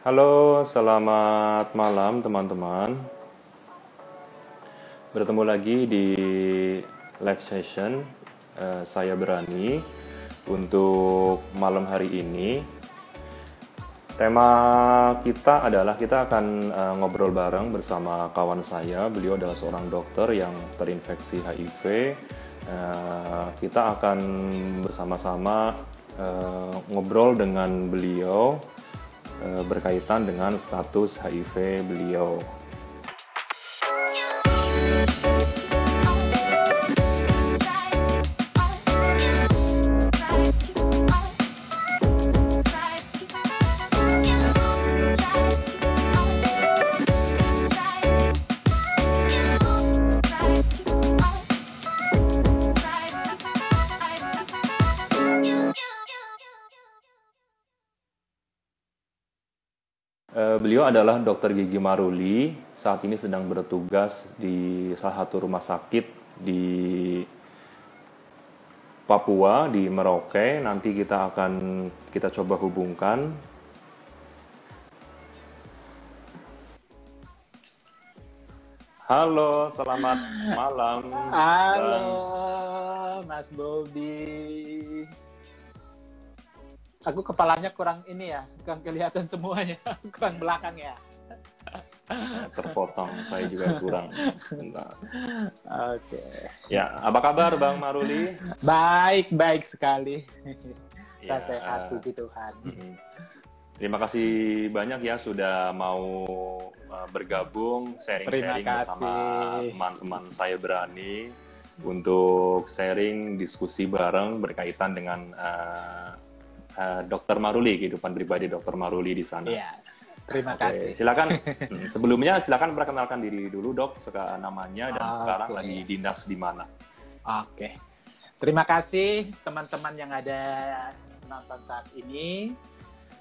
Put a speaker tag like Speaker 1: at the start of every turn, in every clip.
Speaker 1: Halo, selamat malam teman-teman. Bertemu lagi di live session Saya Berani untuk malam hari ini. Tema kita adalah kita akan ngobrol bareng bersama kawan saya. Beliau adalah seorang dokter yang terinfeksi HIV. Kita akan bersama-sama ngobrol dengan beliau berkaitan dengan status HIV beliau. Beliau adalah Dr. Gigi Maruli, saat ini sedang bertugas di salah satu rumah sakit di Papua, di Merauke. Nanti kita coba hubungkan. Halo, selamat malam.
Speaker 2: Halo, Mas Bobi. Aku kepalanya kurang ini ya, kurang kelihatan semuanya, kurang belakang ya.
Speaker 1: Terpotong, saya juga kurang. Sebentar.
Speaker 2: Oke.
Speaker 1: Ya, apa kabar Bang Maruli?
Speaker 2: Baik sekali.
Speaker 1: Ya,
Speaker 2: Saya sehat, puji Tuhan.
Speaker 1: Terima kasih banyak ya sudah mau bergabung sharing-sharing bersama teman-teman Saya Berani untuk sharing diskusi bareng berkaitan dengan Dr. Maruli, kehidupan pribadi Dr. Maruli di sana.
Speaker 2: Iya, terima kasih.
Speaker 1: Silakan. Sebelumnya silakan perkenalkan diri dulu dok, namanya dan sekarang lagi dinas di mana.
Speaker 2: Oke. Terima kasih teman-teman yang ada nonton saat ini.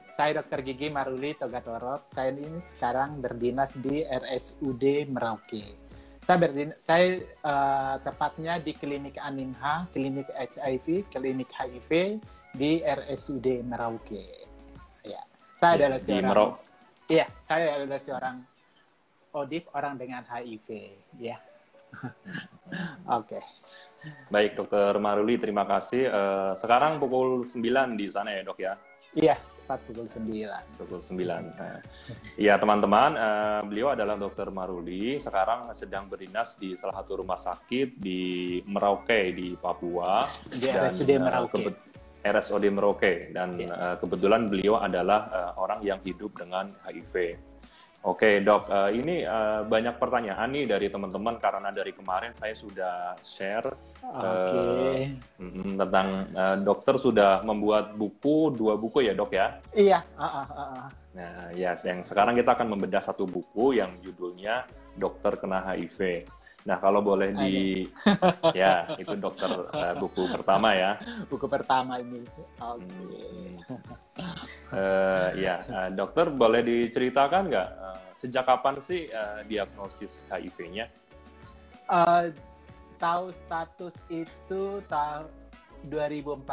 Speaker 2: Saya Dr. Gigi Maruli Togatorop. Saya ini sekarang berdinas di RSUD Merauke. Saya tepatnya di klinik Aninha, klinik HIV, klinik HIV di RSUD Merauke. Ya, saya adalah seorang ODIF, orang dengan HIV. Ya, oke.
Speaker 1: Baik, Dokter Maruli, terima kasih. Sekarang pukul 9 di sana ya dok ya?
Speaker 2: Iya, tepat pukul 9.
Speaker 1: Pukul 9. Iya teman-teman, beliau adalah Dokter Maruli, sekarang sedang berdinas di salah satu rumah sakit di Merauke, di Papua.
Speaker 2: Di RSUD Merauke.
Speaker 1: RSUD Merauke, dan kebetulan beliau adalah orang yang hidup dengan HIV. Oke dok, ini banyak pertanyaan nih dari teman-teman karena dari kemarin saya sudah share tentang dokter sudah membuat buku, 2 buku ya dok ya?
Speaker 2: Iya.
Speaker 1: Nah ya, yang sekarang kita akan membedah satu buku yang judulnya Dokter Kena HIV. Nah, kalau boleh ya, itu dokter buku pertama ya.
Speaker 2: Buku pertama ini.
Speaker 1: Dokter boleh diceritakan nggak sejak kapan sih diagnosis HIV-nya?
Speaker 2: Tahu status itu tahun 2014,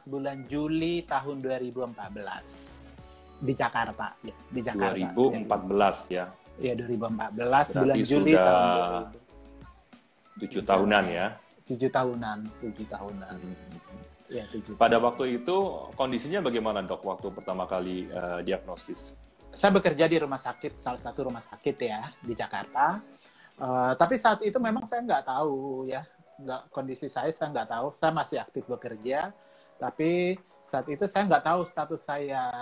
Speaker 2: bulan Juli tahun 2014 di Jakarta. Ya, di Jakarta.
Speaker 1: 2014 ya?
Speaker 2: Iya, 2014
Speaker 1: berarti
Speaker 2: bulan Juli
Speaker 1: sudah
Speaker 2: tahun
Speaker 1: 7 tahunan ya?
Speaker 2: 7 tahunan. Ya, 7
Speaker 1: Pada waktu itu kondisinya bagaimana dok waktu pertama kali diagnosis?
Speaker 2: Saya bekerja di rumah sakit, salah satu rumah sakit ya di Jakarta. Tapi saat itu memang saya nggak tahu ya, kondisi saya nggak tahu. Saya masih aktif bekerja, tapi saat itu saya nggak tahu status saya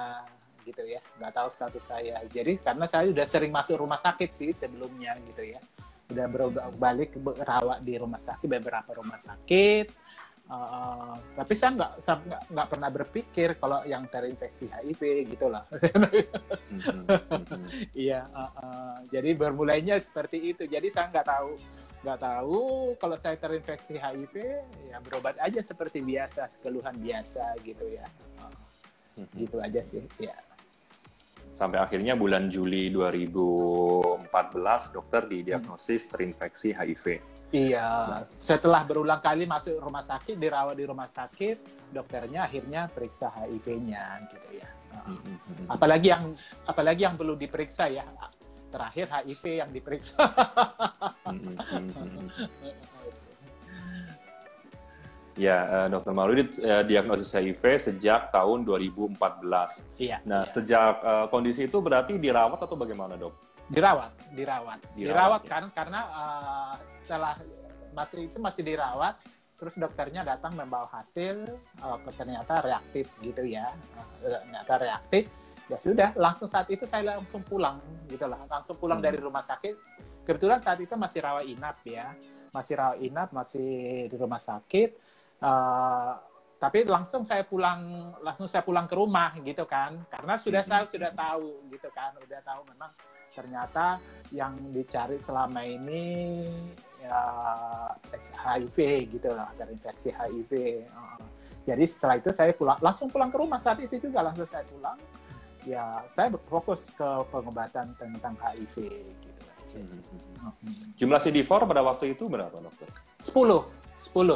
Speaker 2: gitu ya, nggak tahu status saya. Jadi karena saya udah sering masuk rumah sakit sih sebelumnya gitu ya. Udah balik rawat di rumah sakit, beberapa rumah sakit, tapi saya nggak pernah berpikir kalau yang terinfeksi HIV gitu lah. Iya, jadi bermulainya seperti itu. Jadi saya nggak tahu kalau saya terinfeksi HIV, ya berobat aja seperti biasa, keluhan biasa gitu ya. Gitu aja sih, ya.
Speaker 1: Sampai akhirnya bulan Juli 2014 dokter didiagnosis terinfeksi HIV.
Speaker 2: Iya, setelah berulang kali masuk rumah sakit, dirawat di rumah sakit, dokternya akhirnya periksa HIV-nya gitu ya. Apalagi yang perlu diperiksa ya. Terakhir HIV yang diperiksa.
Speaker 1: Ya, Dokter Maulidi diagnosis HIV sejak tahun 2014.
Speaker 2: Iya.
Speaker 1: Nah, sejak kondisi itu berarti dirawat atau bagaimana, Dok?
Speaker 2: Dirawat
Speaker 1: Ya.
Speaker 2: kan, karena setelah masih dirawat, terus dokternya datang membawa hasil, ternyata reaktif gitu ya, ternyata reaktif. Ya sudah, langsung saat itu saya langsung pulang gitu lah, langsung pulang dari rumah sakit. Kebetulan saat itu masih rawat inap ya, masih di rumah sakit. Tapi langsung saya pulang ke rumah gitu kan, karena saya sudah tahu gitu kan, udah tahu memang ternyata yang dicari selama ini ya HIV gitu lah, terinfeksi HIV. Jadi setelah itu saya langsung pulang ke rumah, saat itu juga langsung saya pulang. Ya saya berfokus ke pengobatan tentang HIV gitu.
Speaker 1: Jumlah CD4 pada waktu itu berapa, Dokter?
Speaker 2: 10.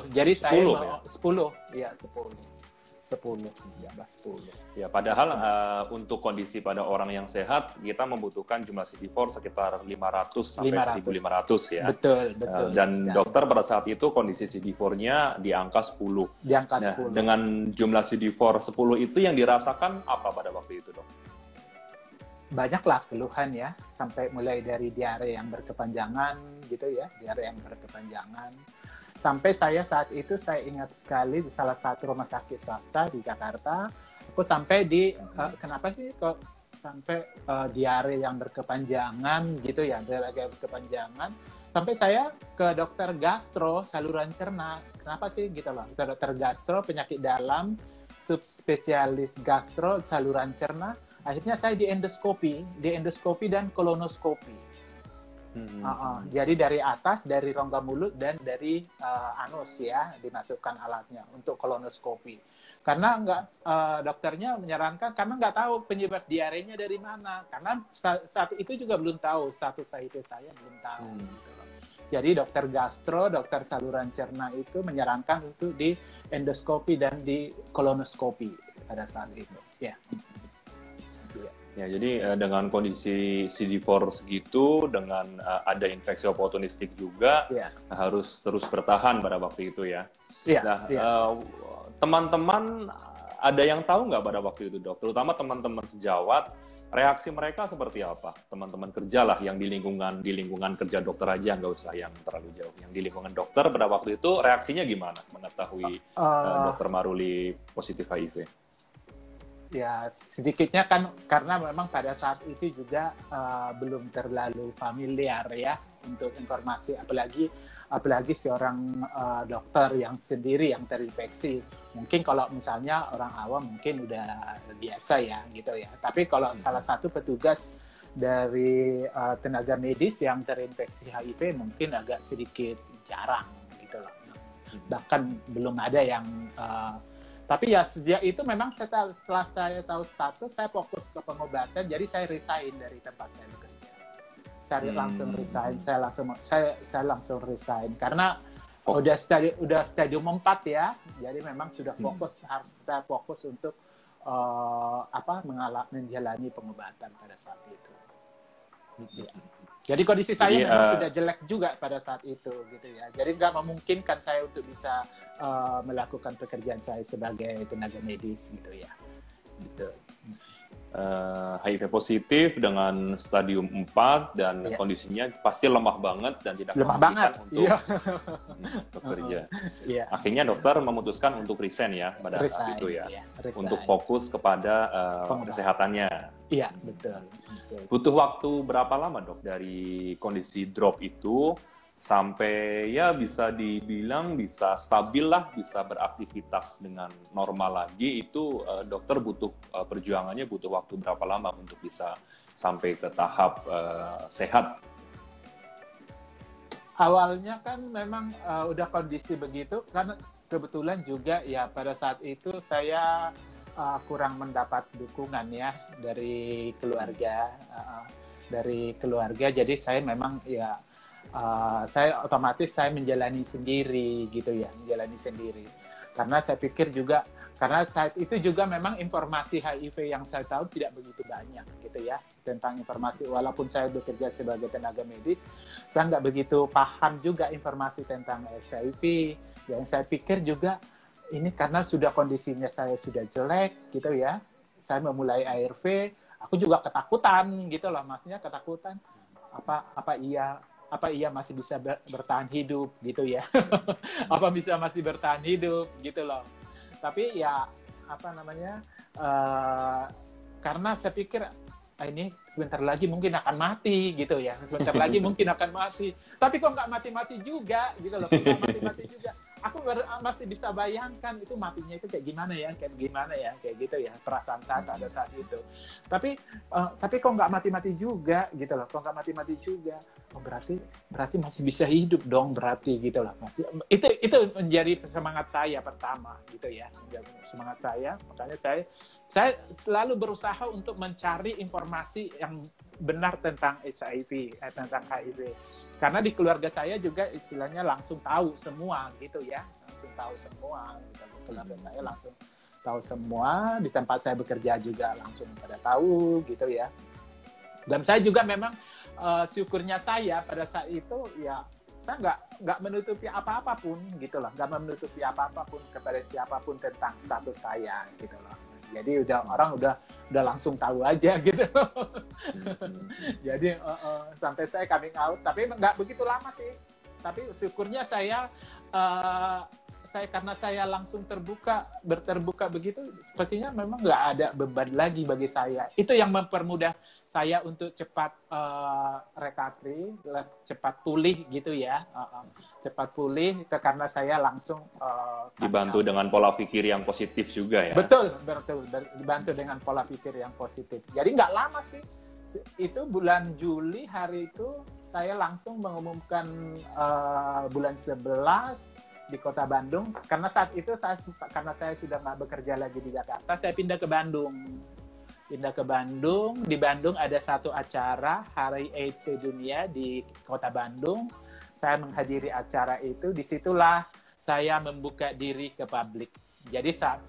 Speaker 2: Jadi saya
Speaker 1: 10
Speaker 2: ya? 10.
Speaker 1: Ya, padahal untuk kondisi pada orang yang sehat, kita membutuhkan jumlah CD4 sekitar 500 sampai 1.500 ya.
Speaker 2: Betul.
Speaker 1: Dan dokter pada saat itu kondisi CD4-nya di angka 10. Nah,
Speaker 2: 10.
Speaker 1: dengan jumlah CD4 10 itu yang dirasakan apa pada waktu itu, Dok?
Speaker 2: Banyaklah keluhan ya, sampai mulai dari diare yang berkepanjangan gitu ya, sampai saat itu saya ingat sekali di salah satu rumah sakit swasta di Jakarta, aku sampai kenapa sih kok sampai diare yang berkepanjangan gitu ya, diare berkepanjangan, sampai saya ke dokter gastro saluran cerna, kenapa sih gitu loh, ke dokter gastro penyakit dalam, subspesialis gastro saluran cerna. Akhirnya saya di endoskopi dan kolonoskopi. Jadi dari atas, dari rongga mulut dan dari anus ya, dimasukkan alatnya untuk kolonoskopi. Karena dokternya menyarankan, karena nggak tahu penyebab diarenya dari mana. Karena saat itu juga belum tahu, status HIV saya belum tahu. Gitu loh. Jadi dokter gastro, dokter saluran cerna itu menyarankan untuk di endoskopi dan di kolonoskopi pada saat itu. Ya.
Speaker 1: Ya, jadi dengan kondisi CD4 segitu, dengan ada infeksi oportunistik juga, harus terus bertahan pada waktu itu ya. Teman-teman ada yang tahu nggak pada waktu itu, Dok? Terutama teman-teman sejawat, reaksi mereka seperti apa? Teman-teman kerja lah, yang di lingkungan kerja dokter aja, nggak usah yang terlalu jauh. Yang di lingkungan dokter pada waktu itu reaksinya gimana mengetahui Dokter Maruli positif HIV?
Speaker 2: Ya, sedikitnya kan karena memang pada saat itu juga belum terlalu familiar ya untuk informasi, apalagi seorang dokter yang sendiri yang terinfeksi. Mungkin kalau misalnya orang awam mungkin udah biasa ya gitu ya. Tapi kalau salah satu petugas dari tenaga medis yang terinfeksi HIV mungkin agak sedikit jarang gitu loh. Bahkan belum ada yang tapi ya sejak itu memang setelah saya tahu status, saya fokus ke pengobatan, jadi saya resign dari tempat saya bekerja. Saya langsung resign, saya langsung resign karena udah stadium 4 ya, jadi memang sudah harus kita fokus untuk menjalani pengobatan pada saat itu. Ya. Jadi kondisi saya memang sudah jelek juga pada saat itu gitu ya. Jadi nggak memungkinkan saya untuk bisa melakukan pekerjaan saya sebagai tenaga medis gitu ya. Gitu.
Speaker 1: HIV positif dengan stadium 4 dan kondisinya pasti lemah banget dan tidak memungkinkan untuk bekerja. Akhirnya dokter memutuskan untuk resign ya pada saat itu ya. Untuk fokus kepada kesehatannya.
Speaker 2: Iya, betul.
Speaker 1: Butuh waktu berapa lama, Dok, dari kondisi drop itu sampai ya bisa dibilang bisa stabil lah, bisa beraktivitas dengan normal lagi, itu dokter butuh perjuangannya butuh waktu berapa lama untuk bisa sampai ke tahap sehat?
Speaker 2: Awalnya kan memang udah kondisi begitu, karena kebetulan juga ya pada saat itu saya kurang mendapat dukungan ya dari keluarga, jadi saya memang ya saya otomatis menjalani sendiri gitu ya, karena saya pikir juga Karena saat itu juga memang informasi HIV yang saya tahu tidak begitu banyak gitu ya, tentang informasi. Walaupun saya bekerja sebagai tenaga medis, saya nggak begitu paham juga informasi tentang HIV. Yang saya pikir juga ini karena sudah kondisinya saya sudah jelek gitu ya, saya memulai ARV, aku juga ketakutan gitu loh, maksudnya ketakutan apa iya masih bisa bertahan hidup gitu ya. Apa bisa masih bertahan hidup gitu loh. Tapi ya apa namanya, karena saya pikir ini sebentar lagi mungkin akan mati gitu ya, sebentar lagi mungkin akan mati, tapi kok nggak mati-mati juga gitu loh, nggak mati-mati juga. Aku masih bisa bayangkan itu matinya itu kayak gimana ya kayak gitu ya, perasaan saya pada saat itu. Tapi kok nggak mati-mati juga gitu loh, kok nggak mati-mati juga. Oh, berarti masih bisa hidup dong, berarti gitu loh. Itu menjadi semangat saya pertama gitu ya, menjadi semangat saya. Makanya saya selalu berusaha untuk mencari informasi yang benar tentang HIV, tentang HIV. Karena di keluarga saya juga istilahnya langsung tahu semua gitu ya, langsung tahu semua. Gitu. Keluarga saya langsung tahu semua, di tempat saya bekerja juga langsung pada tahu gitu ya. Dan saya juga memang syukurnya saya pada saat itu ya, saya nggak menutupi apa-apapun gitu loh, nggak menutupi apa-apapun kepada siapapun tentang status saya gitu loh. Jadi orang udah langsung tahu aja gitu. Jadi sampai saya coming out, tapi nggak begitu lama sih. Tapi syukurnya saya karena saya langsung terbuka begitu, sepertinya memang nggak ada beban lagi bagi saya. Itu yang mempermudah saya untuk cepat recovery, cepat pulih gitu ya, cepat pulih karena saya langsung
Speaker 1: dibantu dengan pola pikir yang positif juga ya.
Speaker 2: Betul, dibantu dengan pola pikir yang positif. Jadi nggak lama sih, itu bulan Juli hari itu saya langsung mengumumkan bulan 11 di Kota Bandung, karena saat itu karena saya sudah nggak bekerja lagi di Jakarta, saya pindah ke Bandung. Di Bandung ada satu acara Hari AIDS Sedunia di Kota Bandung. Saya menghadiri acara itu, disitulah saya membuka diri ke publik. Jadi saat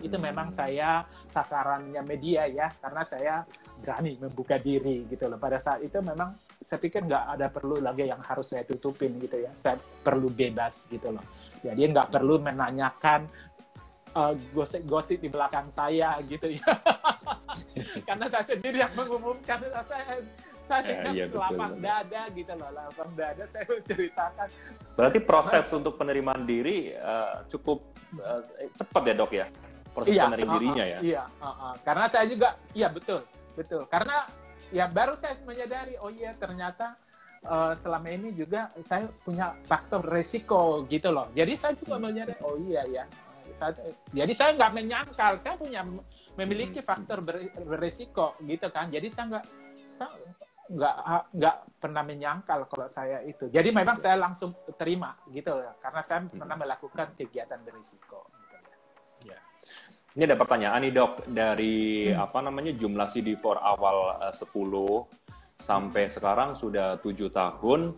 Speaker 2: itu memang saya sasarannya media ya, karena saya berani membuka diri gitu loh. Pada saat itu memang saya pikir nggak ada perlu lagi yang harus saya tutupin gitu ya. Saya perlu bebas gitu loh. Jadi nggak perlu menanyakan gosip-gosip di belakang saya gitu ya. Karena saya sendiri yang mengumumkan, saya dengan lapang dada gitu loh, lapang dada saya ceritakan.
Speaker 1: Berarti proses untuk penerimaan diri cukup cepat ya dok ya? Proses penerimaan dirinya ya?
Speaker 2: Iya, karena saya juga, iya betul. Karena ya baru saya menyadari, oh iya ternyata selama ini juga saya punya faktor resiko gitu loh. Jadi saya juga menyadari, oh iya ya. Jadi saya nggak menyangkal, saya memiliki faktor beresiko gitu kan. Jadi saya nggak pernah menyangkal kalau saya itu. Jadi memang saya langsung terima gitu ya, karena saya pernah melakukan kegiatan berisiko. Gitu ya.
Speaker 1: Ini ada pertanyaan nih dok, dari jumlah CD4 awal 10 sampai sekarang sudah 7 tahun.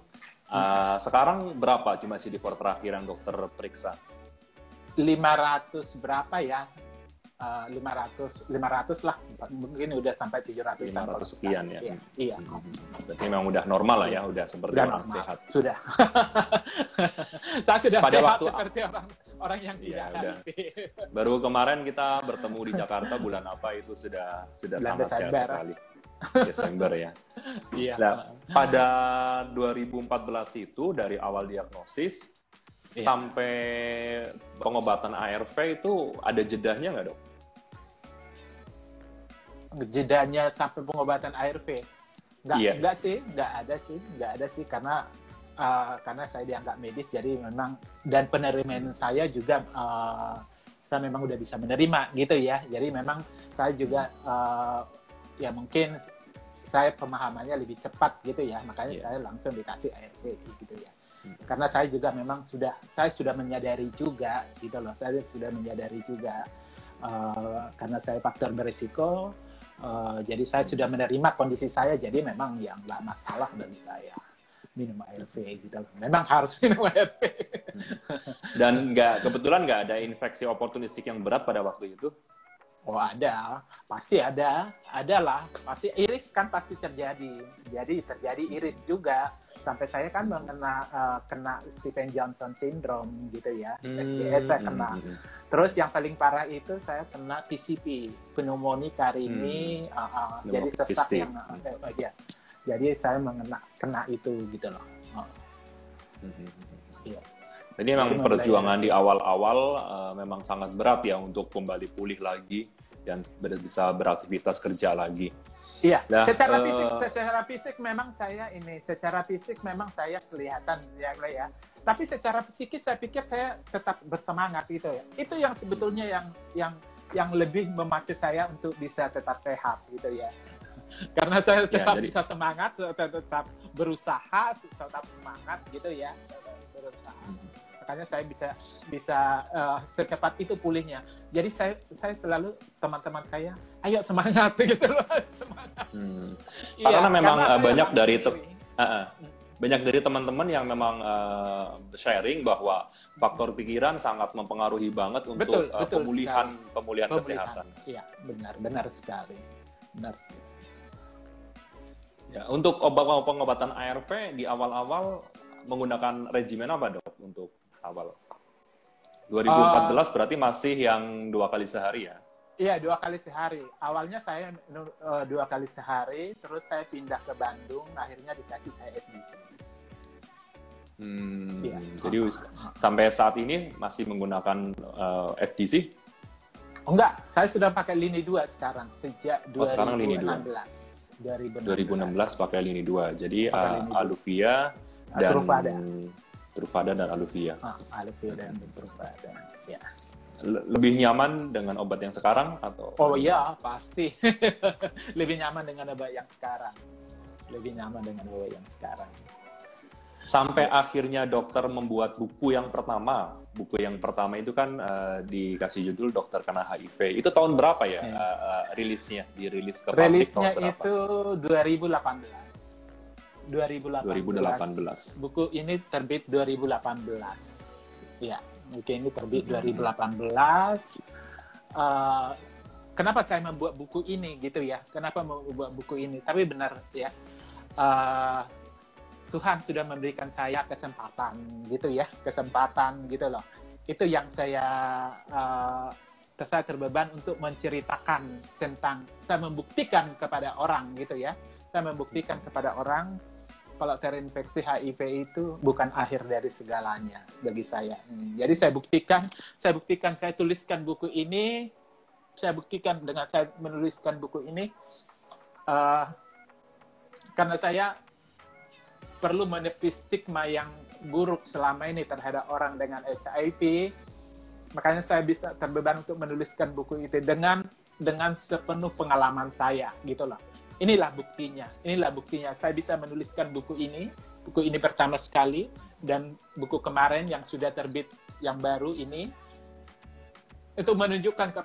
Speaker 1: Sekarang berapa jumlah CD4 terakhir yang dokter periksa?
Speaker 2: 500 berapa ya? 500 lah, mungkin udah sampai 700
Speaker 1: sekian ya.
Speaker 2: Iya.
Speaker 1: Berarti memang udah normal lah ya, udah seperti orang sehat.
Speaker 2: Sudah. Saya sudah
Speaker 1: pada
Speaker 2: sehat
Speaker 1: waktu
Speaker 2: seperti orang yang tidak HIV.
Speaker 1: Baru kemarin kita bertemu di Jakarta bulan apa itu sudah sangat sehat sekali. Desember ya.
Speaker 2: Iya.
Speaker 1: Nah, pada 2014 itu dari awal diagnosis sampai pengobatan ARV itu ada jedahnya nggak dok?
Speaker 2: Jedanya sampai pengobatan ARV? Nggak ada sih karena saya dianggap medis, jadi memang, dan penerimaan saya juga saya memang udah bisa menerima gitu ya. Jadi memang saya juga ya mungkin saya pemahamannya lebih cepat gitu ya, makanya saya langsung dikasih ARV gitu ya. Karena saya juga memang saya sudah menyadari juga gitu loh, saya sudah menyadari juga karena saya faktor berisiko, jadi saya sudah menerima kondisi saya, jadi memang yang nggak masalah bagi saya minum ARV gitu loh. Memang harus minum ARV.
Speaker 1: Dan kebetulan nggak ada infeksi oportunistik yang berat pada waktu itu?
Speaker 2: Oh ada, pasti ada lah, pasti iris kan pasti terjadi. Jadi terjadi iris juga. Sampai saya kan kena Stephen Johnson syndrome gitu ya, SJS saya kena. Terus yang paling parah itu saya kena PCP, pneumonia karini, jadi sesak yang, ya. Jadi saya kena itu gitu loh. Iya.
Speaker 1: Jadi memang perjuangan di awal-awal memang sangat berat ya untuk kembali pulih lagi dan bisa beraktivitas kerja lagi.
Speaker 2: Iya,
Speaker 1: nah,
Speaker 2: secara fisik memang saya kelihatan ya. Tapi secara psikis saya pikir saya tetap bersemangat gitu ya. Itu yang sebetulnya yang lebih memacu saya untuk bisa tetap sehat gitu ya. Karena saya tetap bisa semangat, tetap berusaha, tetap semangat gitu ya, berusaha. Makanya saya bisa secepat itu pulihnya. Jadi saya selalu teman-teman saya, ayo semangat gitu loh, semangat.
Speaker 1: Karena memang banyak dari teman-teman yang memang sharing bahwa faktor pikiran sangat mempengaruhi banget untuk pemulihan kesehatan.
Speaker 2: Iya, benar sekali.
Speaker 1: Ya, untuk pengobatan ARV di awal-awal menggunakan regimen apa, Dok, untuk awal? 2014 berarti masih yang 2 kali sehari ya?
Speaker 2: Iya, 2 kali sehari. Awalnya saya 2 kali sehari, terus saya pindah ke Bandung, akhirnya dikasih saya FDC.
Speaker 1: Ya. Jadi sampai saat ini masih menggunakan FDC?
Speaker 2: Enggak, saya sudah pakai lini 2 sekarang, sejak 2016.
Speaker 1: Sekarang lini 2016 pakai lini 2. Jadi Aluvia dan Truvada dan Aluvia.
Speaker 2: Aluvia dan Truvada. Ya.
Speaker 1: Lebih nyaman dengan obat yang sekarang atau?
Speaker 2: Oh iya, pasti. Lebih nyaman dengan obat yang sekarang.
Speaker 1: Sampai akhirnya dokter membuat buku yang pertama. Buku yang pertama itu kan dikasih judul Dokter Kena HIV. Itu tahun berapa ya rilisnya? Dirilis ke publik
Speaker 2: rilisnya
Speaker 1: tahun berapa?
Speaker 2: Itu 2018. Buku ini terbit 2018. Ya, buku ini terbit 2018. Kenapa saya membuat buku ini gitu ya? Kenapa membuat buku ini? Tapi benar ya. Tuhan sudah memberikan saya kesempatan gitu loh. Itu yang saya terbeban untuk menceritakan tentang, saya membuktikan kepada orang gitu ya. Saya membuktikan kepada orang kalau terinfeksi HIV itu bukan akhir dari segalanya bagi saya. Jadi saya buktikan, saya tuliskan buku ini, dengan saya menuliskan buku ini karena saya perlu menepis stigma yang buruk selama ini terhadap orang dengan HIV. Makanya saya bisa terbeban untuk menuliskan buku itu dengan sepenuh pengalaman saya gitu loh. Inilah buktinya. Saya bisa menuliskan buku ini pertama sekali, dan buku kemarin yang sudah terbit yang baru ini untuk menunjukkan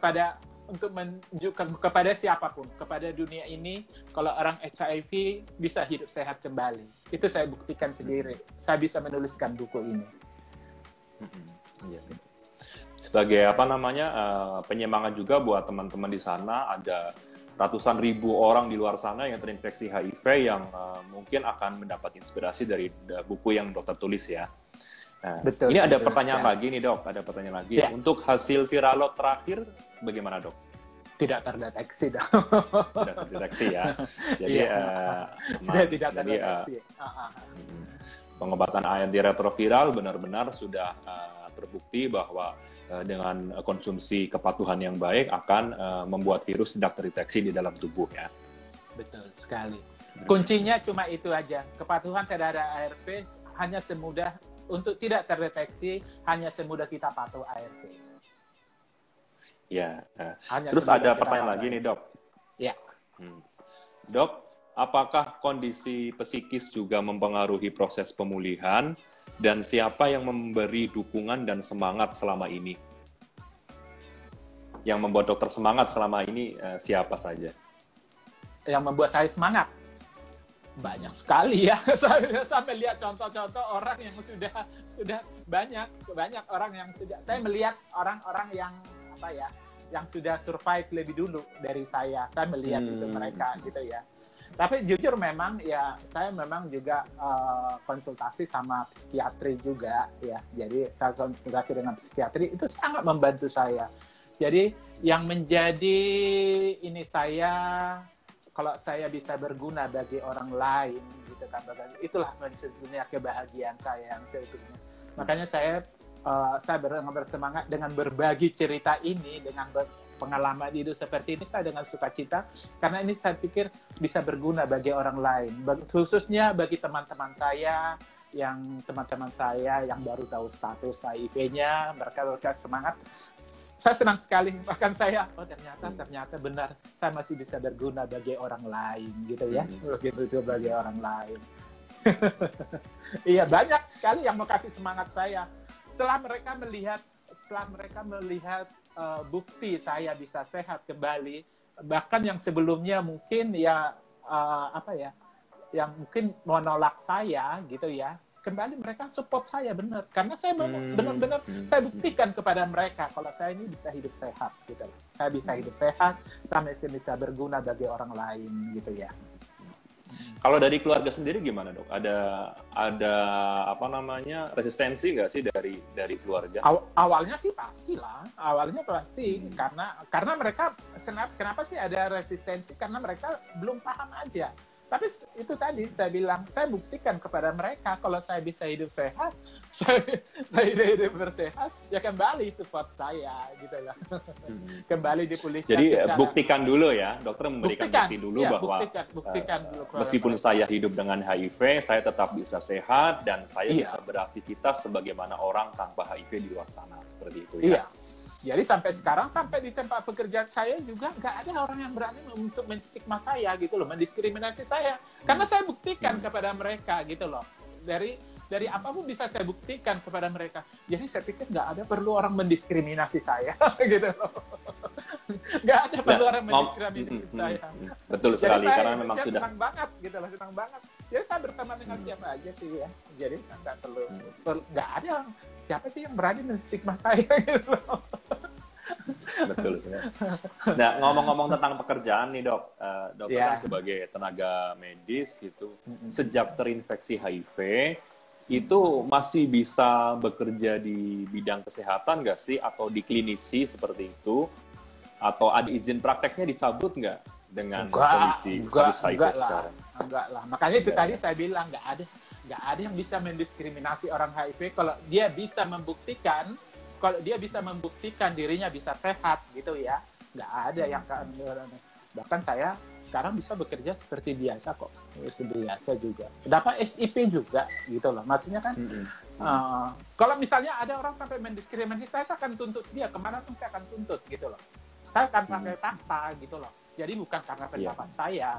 Speaker 2: kepada siapapun, kepada dunia ini, kalau orang HIV bisa hidup sehat kembali. Itu saya buktikan sendiri. Saya bisa menuliskan buku ini.
Speaker 1: Sebagai penyemangat juga buat teman-teman di sana, ada ratusan ribu orang di luar sana yang terinfeksi HIV yang mungkin akan mendapat inspirasi dari buku yang dokter tulis ya. Nah, betul, ini ada pertanyaan lagi nih, Dok. Ada pertanyaan lagi. Ya. Untuk hasil viralog terakhir, bagaimana, Dok?
Speaker 2: Tidak terdeteksi, Dok.
Speaker 1: Tidak terdeteksi ya. Jadi,
Speaker 2: tidak terdeteksi.
Speaker 1: Pengobatan antiretroviral benar-benar sudah terbukti bahwa dengan konsumsi kepatuhan yang baik akan membuat virus tidak terdeteksi di dalam tubuh ya.
Speaker 2: Betul sekali. Kuncinya cuma itu aja. Kepatuhan terhadap ARV hanya semudah untuk tidak terdeteksi, hanya semudah kita patuh ARV.
Speaker 1: Ya. Terus ada pertanyaan lagi nih, Dok.
Speaker 2: Ya.
Speaker 1: Dok, apakah kondisi psikis juga mempengaruhi proses pemulihan? Dan siapa yang memberi dukungan dan semangat selama ini? Yang membuat dokter semangat selama ini siapa saja?
Speaker 2: Yang membuat saya semangat? Banyak sekali ya. Saya melihat contoh-contoh orang yang sudah banyak orang yang sudah, saya melihat orang-orang yang apa ya, yang sudah survive lebih dulu dari saya. Saya melihat itu mereka gitu ya. Tapi jujur memang ya, saya memang juga konsultasi sama psikiatri juga ya. Jadi saya konsultasi dengan psikiatri itu sangat membantu saya. Jadi yang menjadi ini saya, kalau saya bisa berguna bagi orang lain gitu kan, itulah sesungguhnya kebahagiaan saya yang seutuhnya. Makanya saya bersemangat dengan berbagi cerita ini, dengan pengalaman hidup seperti ini, saya dengan sukacita, karena ini saya pikir bisa berguna bagi orang lain, khususnya bagi teman-teman saya yang baru tahu status HIV-nya, mereka semangat. Saya senang sekali, bahkan saya, ternyata benar, saya masih bisa berguna bagi orang lain, gitu ya, begitu bagi orang lain. Iya, banyak sekali yang mau kasih semangat saya. Setelah mereka melihat bukti saya bisa sehat kembali, bahkan yang sebelumnya mungkin ya yang mungkin menolak saya, gitu ya. Kembali mereka support saya benar, karena saya benar-benar saya buktikan kepada mereka kalau saya ini bisa hidup sehat gitu. Saya bisa hidup sehat, saya bisa berguna bagi orang lain gitu ya.
Speaker 1: Kalau dari keluarga sendiri gimana, Dok? Ada resistensi nggak sih dari keluarga?
Speaker 2: Awalnya sih pastilah, karena mereka, kenapa sih ada resistensi? Karena mereka belum paham aja. Tapi itu tadi saya bilang, saya buktikan kepada mereka kalau saya bisa hidup sehat, saya hidup bersehat, ya kembali support saya gitu lah. Kembali dipulihkan.
Speaker 1: Jadi buktikan dulu ya, dokter memberikan bukti dulu ya, bahwa
Speaker 2: buktikan dulu
Speaker 1: meskipun saya hidup dengan HIV, saya tetap bisa sehat dan saya bisa beraktivitas sebagaimana orang tanpa HIV di luar sana, seperti itu ya. Iya.
Speaker 2: Jadi sampai sekarang, sampai di tempat pekerjaan saya juga nggak ada orang yang berani untuk menstigma saya gitu loh, mendiskriminasi saya. Karena saya buktikan kepada mereka gitu loh. Dari apapun bisa saya buktikan kepada mereka. Jadi saya pikir nggak ada perlu orang mendiskriminasi saya gitu loh. Nggak ada perlu orang mendiskriminasi saya.
Speaker 1: Betul sekali,
Speaker 2: saya,
Speaker 1: karena memang sudah
Speaker 2: senang banget gitu loh, senang banget. Jadi saya berteman dengan siapa aja sih ya. Jadi nggak perlu, nggak ada siapa sih yang berani menstigma saya gitu loh.
Speaker 1: Betul. Nah, ngomong-ngomong tentang pekerjaan nih, Dok. Dokter kan sebagai tenaga medis gitu, sejak terinfeksi HIV, itu masih bisa bekerja di bidang kesehatan nggak sih? Atau di klinisi seperti itu? Atau ada izin prakteknya dicabut nggak dengan kondisi status HIV sekarang?
Speaker 2: Enggak lah. Makanya itu tadi saya bilang, nggak ada yang bisa mendiskriminasi orang HIV kalau dia bisa membuktikan dirinya bisa sehat gitu ya. Nggak ada yang bahkan saya sekarang bisa bekerja seperti biasa kok, seperti biasa juga. Dapat SIP juga gitu loh. Maksudnya kan kalau misalnya ada orang sampai mendiskriminasi saya akan tuntut dia, kemana pun saya akan tuntut gitu loh. Saya akan pakai fakta gitu loh. Jadi bukan karena pendapat saya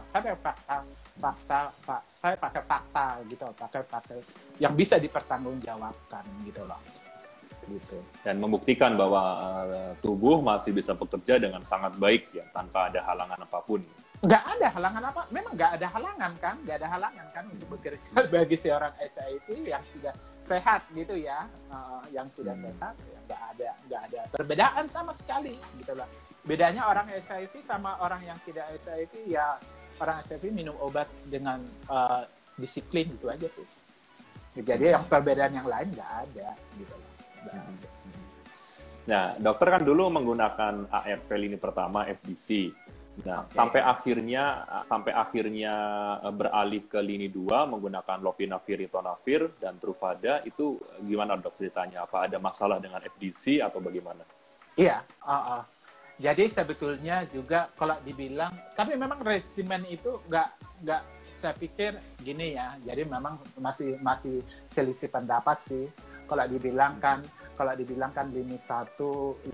Speaker 2: pakai fakta gitu, pakai yang bisa dipertanggungjawabkan gitu loh. Gitu.
Speaker 1: Dan membuktikan bahwa tubuh masih bisa bekerja dengan sangat baik ya, tanpa ada halangan apapun.
Speaker 2: Nggak ada halangan apa? Memang nggak ada halangan kan untuk bekerja bagi seorang HIV yang sudah sehat gitu ya, yang sudah sehat ya, nggak ada perbedaan sama sekali gitu loh. Bedanya orang HIV sama orang yang tidak HIV ya, orang HIV minum obat dengan disiplin gitu aja sih. Jadi yang perbedaan yang lain nggak ada gitu loh.
Speaker 1: Nah, dokter kan dulu menggunakan ARV lini pertama FDC. Nah, sampai akhirnya beralih ke lini 2 menggunakan lopinavir, ritonavir dan Truvada, itu gimana, Dok, ceritanya? Apa ada masalah dengan FDC atau bagaimana?
Speaker 2: Iya, jadi sebetulnya juga kalau dibilang, tapi memang resimen itu nggak saya pikir gini ya. Jadi memang masih selisih pendapat sih. Kalau dibilangkan lini 1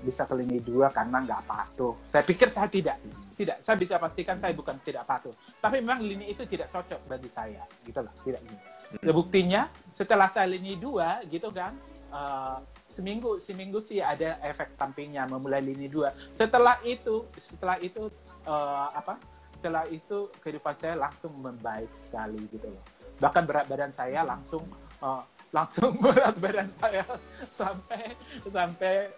Speaker 2: bisa ke lini 2 karena nggak patuh. Saya pikir saya tidak. Saya bisa pastikan saya bukan tidak patuh. Tapi memang lini itu tidak cocok bagi saya, gitu loh. Tidak ini. Buktinya setelah saya lini 2, gitu kan, seminggu sih ada efek sampingnya memulai lini 2. Setelah itu setelah itu kehidupan saya langsung membaik sekali gitu loh. Bahkan berat badan saya langsung berat badan saya sampai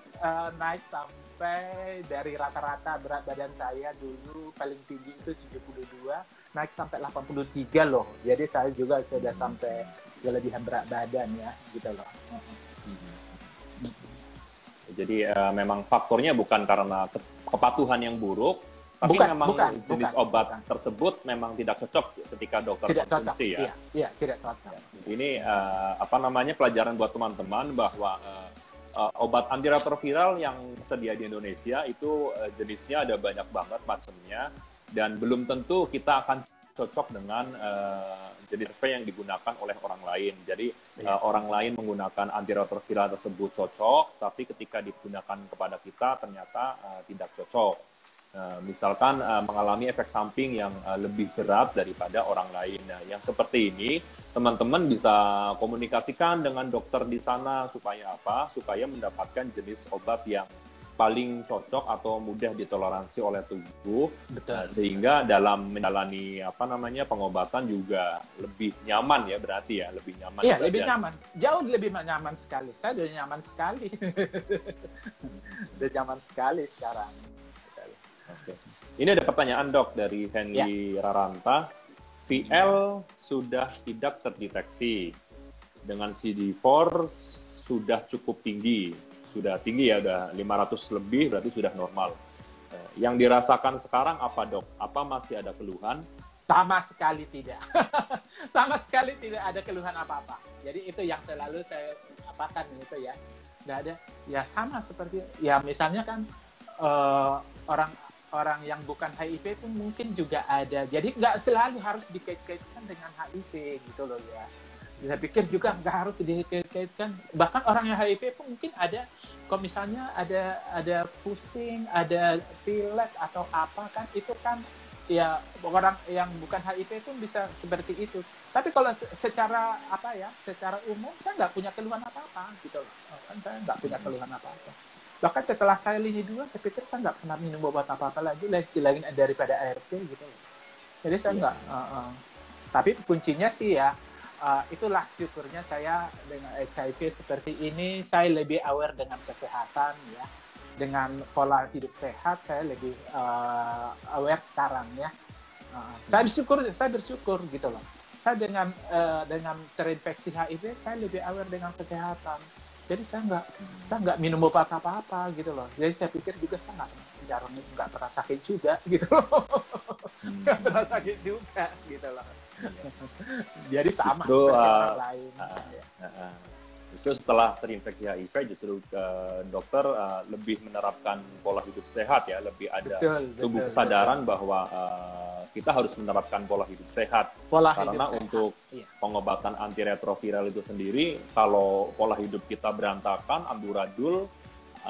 Speaker 2: naik sampai dari rata-rata berat badan saya dulu paling tinggi itu 72 naik sampai 83 loh. Jadi saya juga sudah sampai kelebihan berat badan ya gitu loh.
Speaker 1: Jadi memang faktornya bukan karena kepatuhan yang buruk, tapi memang jenis obat tersebut memang tidak cocok ketika dokter konsumsi ya.
Speaker 2: Iya, tidak cocok.
Speaker 1: Ini pelajaran buat teman-teman bahwa obat antiretroviral yang tersedia di Indonesia itu jenisnya ada banyak banget macamnya, dan belum tentu kita akan cocok dengan jenis yang digunakan oleh orang lain. Jadi orang lain menggunakan antiretroviral tersebut cocok, tapi ketika digunakan kepada kita ternyata tidak cocok. Misalkan mengalami efek samping yang lebih berat daripada orang lain. Nah, yang seperti ini, teman-teman bisa komunikasikan dengan dokter di sana supaya apa? Supaya mendapatkan jenis obat yang paling cocok atau mudah ditoleransi oleh tubuh, sehingga dalam menjalani pengobatan juga lebih nyaman ya, berarti ya lebih nyaman.
Speaker 2: Iya, lebih nyaman, jauh lebih nyaman sekali. Saya udah nyaman sekali, udah nyaman sekali sekarang.
Speaker 1: Oke. Ini ada pertanyaan dok dari Henry Raranta. VL sudah tidak terdeteksi, dengan CD4 sudah cukup tinggi. Sudah tinggi ya, udah 500 lebih, berarti sudah normal. Yang dirasakan sekarang apa dok? Apa masih ada keluhan?
Speaker 2: Sama sekali tidak. Sama sekali tidak ada keluhan apa-apa. Jadi itu yang selalu saya apakan itu ya. Nggak ada. Ya sama seperti, ya misalnya kan orang yang bukan HIV pun mungkin juga ada. Jadi nggak selalu harus dikait-kaitkan dengan HIV gitu loh ya. Saya pikir juga nggak harus dikait-kaitkan. Bahkan orang yang HIV pun mungkin ada, kalau misalnya ada pusing, ada pilek atau apa kan, itu kan ya orang yang bukan HIV pun bisa seperti itu. Tapi kalau secara secara umum saya nggak punya keluhan apa-apa gitu loh. Kan saya nggak punya keluhan apa-apa. Bahkan setelah saya lini 2, saya pikir saya nggak pernah minum obat apa-apa lagi selain daripada ART gitu loh. Jadi saya nggak. Tapi kuncinya sih ya, itulah syukurnya saya dengan HIV seperti ini, saya lebih aware dengan kesehatan ya, dengan pola hidup sehat saya lebih aware sekarang ya. Saya bersyukur gitu loh. Saya dengan terinfeksi HIV saya lebih aware dengan kesehatan. Jadi saya nggak minum obat apa-apa gitu loh. Jadi saya pikir juga saya nggak pernah sakit juga gitu loh. Nggak pernah sakit juga gitu loh. Jadi sama seperti orang lain.
Speaker 1: Justru setelah terinfeksi HIV, justru dokter lebih menerapkan pola hidup sehat ya, lebih ada kesadaran bahwa kita harus menerapkan pola hidup sehat. Karena untuk pengobatan antiretroviral itu sendiri, kalau pola hidup kita berantakan, amburadul,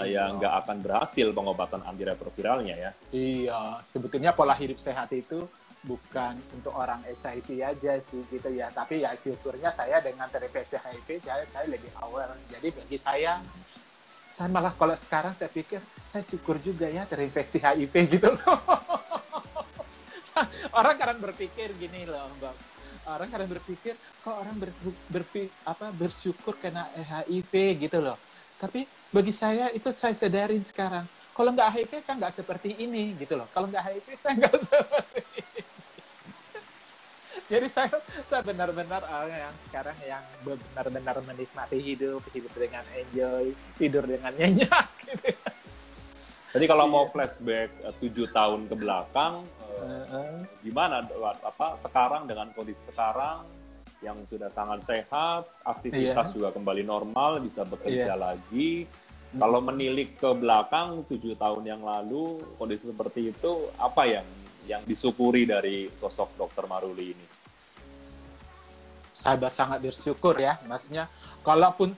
Speaker 1: ya nggak akan berhasil pengobatan antiretroviralnya ya.
Speaker 2: Iya, sebetulnya pola hidup sehat itu bukan untuk orang HIV aja sih gitu ya, tapi ya syukurnya saya dengan terinfeksi HIV saya lebih aware. Jadi bagi saya malah kalau sekarang saya pikir saya syukur juga ya terinfeksi HIV gitu loh. Orang kadang berpikir gini loh Bang, orang kadang berpikir kok orang bersyukur kena HIV gitu loh. Tapi bagi saya itu saya sadarin sekarang, kalau nggak HIV saya nggak seperti ini gitu loh. Kalau nggak HIV saya nggak seperti ini. Jadi saya benar-benar orang yang sekarang yang benar-benar menikmati hidup dengan enjoy, tidur dengan nyenyak. Gitu.
Speaker 1: Jadi kalau mau flashback 7 tahun ke belakang, gimana sekarang dengan kondisi sekarang yang sudah sangat sehat, aktivitas juga kembali normal, bisa bekerja lagi. Kalau menilik ke belakang 7 tahun yang lalu, kondisi seperti itu, apa yang disyukuri dari sosok Dr. Maruli ini?
Speaker 2: Saya sangat bersyukur ya, maksudnya kalaupun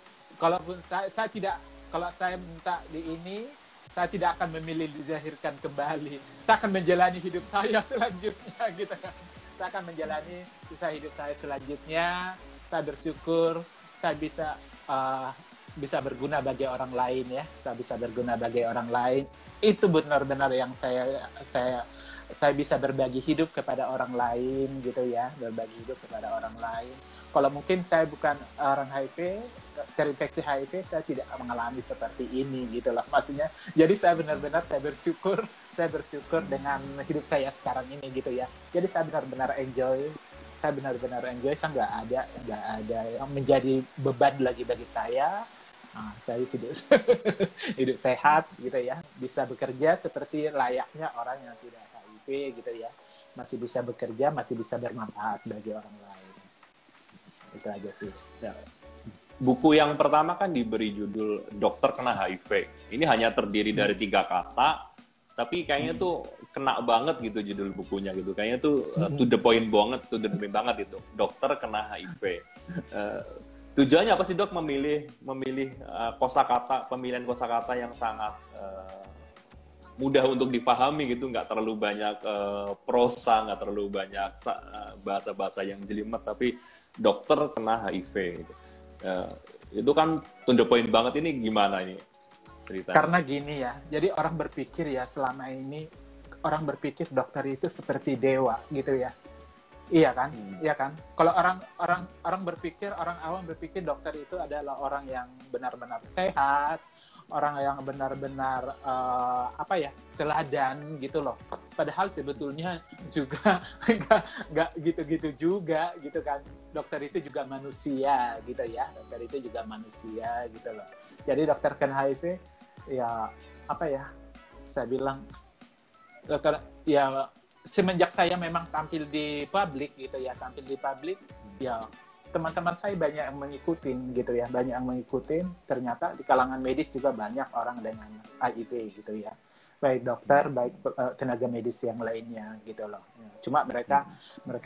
Speaker 2: saya tidak, kalau saya minta di ini, saya tidak akan memilih dilahirkan kembali. Saya akan menjalani hidup saya selanjutnya gitu kan. Saya akan menjalani sisa hidup saya selanjutnya. Saya bersyukur saya bisa bisa berguna bagi orang lain ya, saya bisa berguna bagi orang lain. Itu benar-benar yang saya bisa berbagi hidup kepada orang lain gitu ya, berbagi hidup kepada orang lain. Kalau mungkin saya bukan orang HIV, terinfeksi HIV, saya tidak mengalami seperti ini gitu loh. Maksudnya, jadi saya benar-benar saya bersyukur dengan hidup saya sekarang ini gitu ya. Jadi saya benar-benar enjoy, saya nggak ada yang menjadi beban lagi bagi saya. Nah, saya hidup hidup sehat gitu ya, bisa bekerja seperti layaknya orang yang tidak HIV gitu ya, masih bisa bekerja, masih bisa bermanfaat bagi orang lain. Itu aja sih. Ya.
Speaker 1: Buku yang pertama kan diberi judul Dokter Kena HIV. Ini hanya terdiri dari 3 kata, tapi kayaknya tuh kena banget gitu judul bukunya gitu. Kayaknya tuh to the point banget itu. Dokter Kena HIV. Tujuannya apa sih Dok memilih pemilihan kosakata yang sangat mudah untuk dipahami gitu, nggak terlalu banyak prosa, nggak terlalu banyak bahasa-bahasa yang jelimet, tapi dokter kena HIV gitu. Itu kan to the point banget. Ini gimana ini ceritanya?
Speaker 2: Karena gini ya, jadi orang berpikir ya, selama ini orang berpikir dokter itu seperti dewa gitu ya. Iya kan? Iya kan? Kalau orang berpikir, orang awam berpikir dokter itu adalah orang yang benar-benar sehat, orang yang benar-benar teladan gitu loh. Padahal sebetulnya juga nggak gitu-gitu juga gitu kan. Dokter itu juga manusia gitu ya. Dokter itu juga manusia gitu loh. Jadi dokter kena HIV ya saya bilang dokter ya, semenjak saya memang tampil di publik gitu ya, ya teman-teman saya banyak yang mengikutin gitu ya, ternyata di kalangan medis juga banyak orang dengan HIV gitu ya, baik dokter, baik tenaga medis yang lainnya gitu loh. Cuma mereka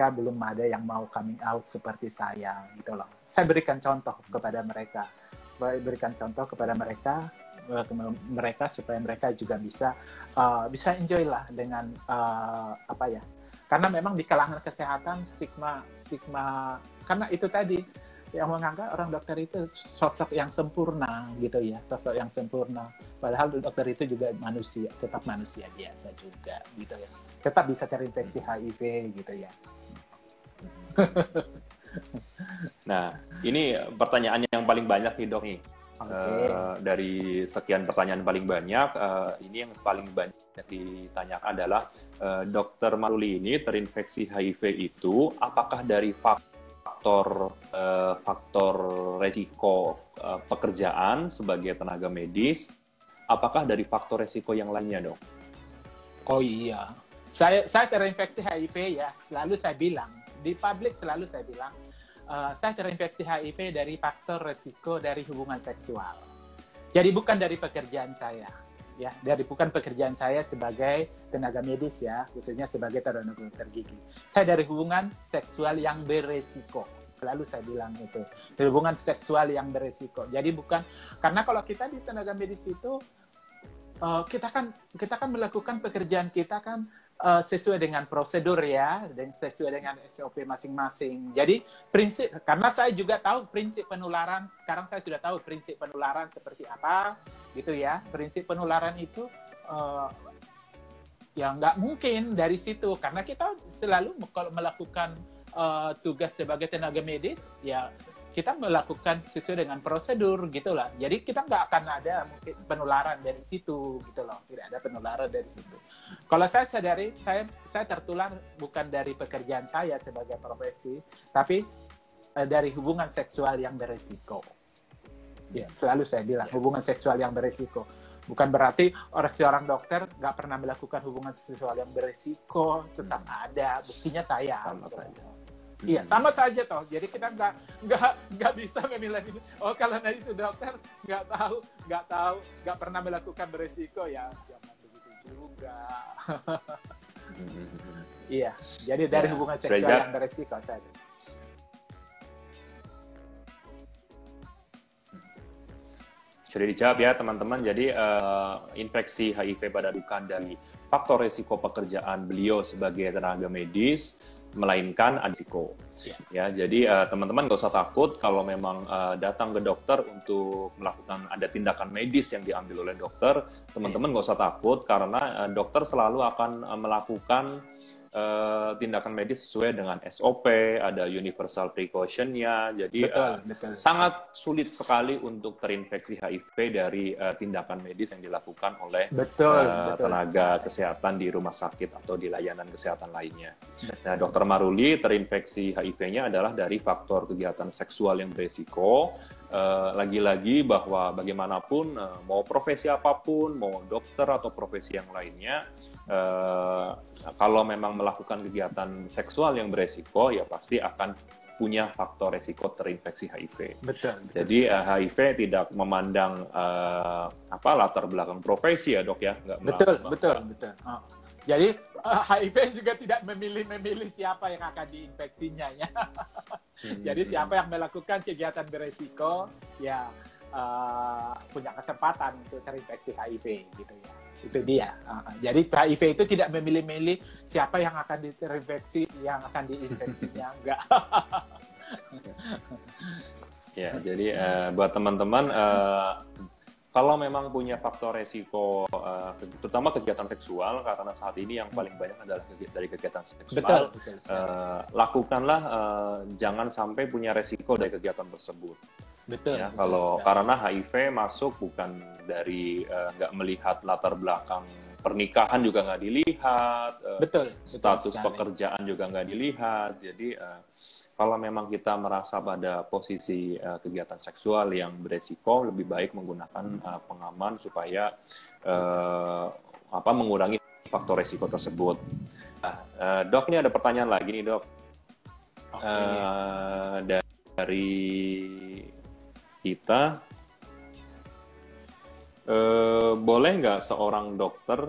Speaker 2: belum ada yang mau coming out seperti saya gitu loh. Saya berikan contoh kepada mereka supaya mereka juga bisa enjoy lah dengan karena memang di kalangan kesehatan stigma karena itu tadi yang menganggap orang dokter itu sosok yang sempurna gitu ya, padahal dokter itu juga tetap manusia biasa juga gitu ya, tetap bisa terinfeksi HIV gitu ya.
Speaker 1: Nah, ini pertanyaan yang paling banyak nih Dok nih. Okay. Dari sekian pertanyaan paling banyak, ini yang paling banyak ditanyakan adalah Dokter Maruli ini terinfeksi HIV itu apakah dari faktor resiko pekerjaan sebagai tenaga medis, apakah dari faktor resiko yang lainnya Dok?
Speaker 2: Oh iya, saya terinfeksi HIV ya, selalu saya bilang di publik, saya terinfeksi HIV dari faktor resiko dari hubungan seksual. Jadi bukan dari pekerjaan saya, ya, bukan pekerjaan saya sebagai tenaga medis ya, khususnya sebagai tenaga dokter gigi. Saya dari hubungan seksual yang beresiko. Selalu saya bilang itu, hubungan seksual yang beresiko. Jadi bukan, karena kalau kita di tenaga medis itu kita kan melakukan pekerjaan kita kan sesuai dengan prosedur ya, dan sesuai dengan SOP masing-masing. Jadi karena saya juga tahu prinsip penularan, sekarang saya sudah tahu prinsip penularan seperti apa, gitu ya. Prinsip penularan itu ya nggak mungkin dari situ, karena kita selalu kalau melakukan tugas sebagai tenaga medis, ya kita melakukan sesuai dengan prosedur gitulah. Jadi kita nggak akan ada mungkin penularan dari situ gitu loh. Tidak ada penularan dari situ. Kalau saya sadari, saya tertular bukan dari pekerjaan saya sebagai profesi, tapi dari hubungan seksual yang beresiko. Ya, selalu saya bilang hubungan seksual yang beresiko. Bukan berarti seorang dokter nggak pernah melakukan hubungan seksual yang beresiko, tetap ada. Buktinya saya.
Speaker 1: Sama saja.
Speaker 2: Iya, sama saja toh. Jadi kita nggak bisa memilah ini. Oh, kalau itu dokter nggak pernah melakukan beresiko ya, jangan begitu juga. Iya, jadi dari hubungan seksual yang beresiko saja.
Speaker 1: Sudah dijawab ya teman-teman. Jadi infeksi HIV pada bukan dari faktor resiko pekerjaan beliau sebagai tenaga medis, melainkan risiko. Ya, jadi teman-teman nggak usah takut kalau memang datang ke dokter untuk melakukan ada tindakan medis yang diambil oleh dokter, teman-teman nggak usah takut karena dokter selalu akan melakukan tindakan medis sesuai dengan SOP, ada universal precaution-nya, jadi
Speaker 2: betul.
Speaker 1: sangat sulit sekali untuk terinfeksi HIV dari tindakan medis yang dilakukan oleh tenaga kesehatan di rumah sakit atau di layanan kesehatan lainnya. Nah, Dr. Maruli terinfeksi HIV-nya adalah dari faktor kegiatan seksual yang beresiko. Lagi-lagi bahwa bagaimanapun mau profesi apapun, mau dokter atau profesi yang lainnya, kalau memang melakukan kegiatan seksual yang beresiko, ya pasti akan punya faktor resiko terinfeksi HIV.
Speaker 2: Betul.
Speaker 1: Jadi HIV tidak memandang latar belakang profesi ya dok ya.
Speaker 2: Betul. Jadi HIV juga tidak memilih siapa yang akan diinfeksinya ya. Jadi siapa yang melakukan kegiatan beresiko ya punya kesempatan untuk terinfeksi HIV gitu ya. Itu dia. Jadi HIV itu tidak memilih-milih siapa yang akan terinfeksi, yang akan diinfeksinya enggak.
Speaker 1: Ya, jadi buat teman-teman kalau memang punya faktor resiko, terutama kegiatan seksual, karena saat ini yang paling banyak adalah dari kegiatan seksual,
Speaker 2: betul.
Speaker 1: Lakukanlah, jangan sampai punya resiko dari kegiatan tersebut.
Speaker 2: Betul.
Speaker 1: Ya, karena HIV masuk bukan dari nggak melihat latar belakang pernikahan juga nggak dilihat, status pekerjaan juga nggak dilihat, jadi kalau memang kita merasa pada posisi kegiatan seksual yang beresiko, lebih baik menggunakan pengaman supaya mengurangi faktor resiko tersebut. Dok, ini ada pertanyaan lagi nih dok. Dari kita, boleh nggak seorang dokter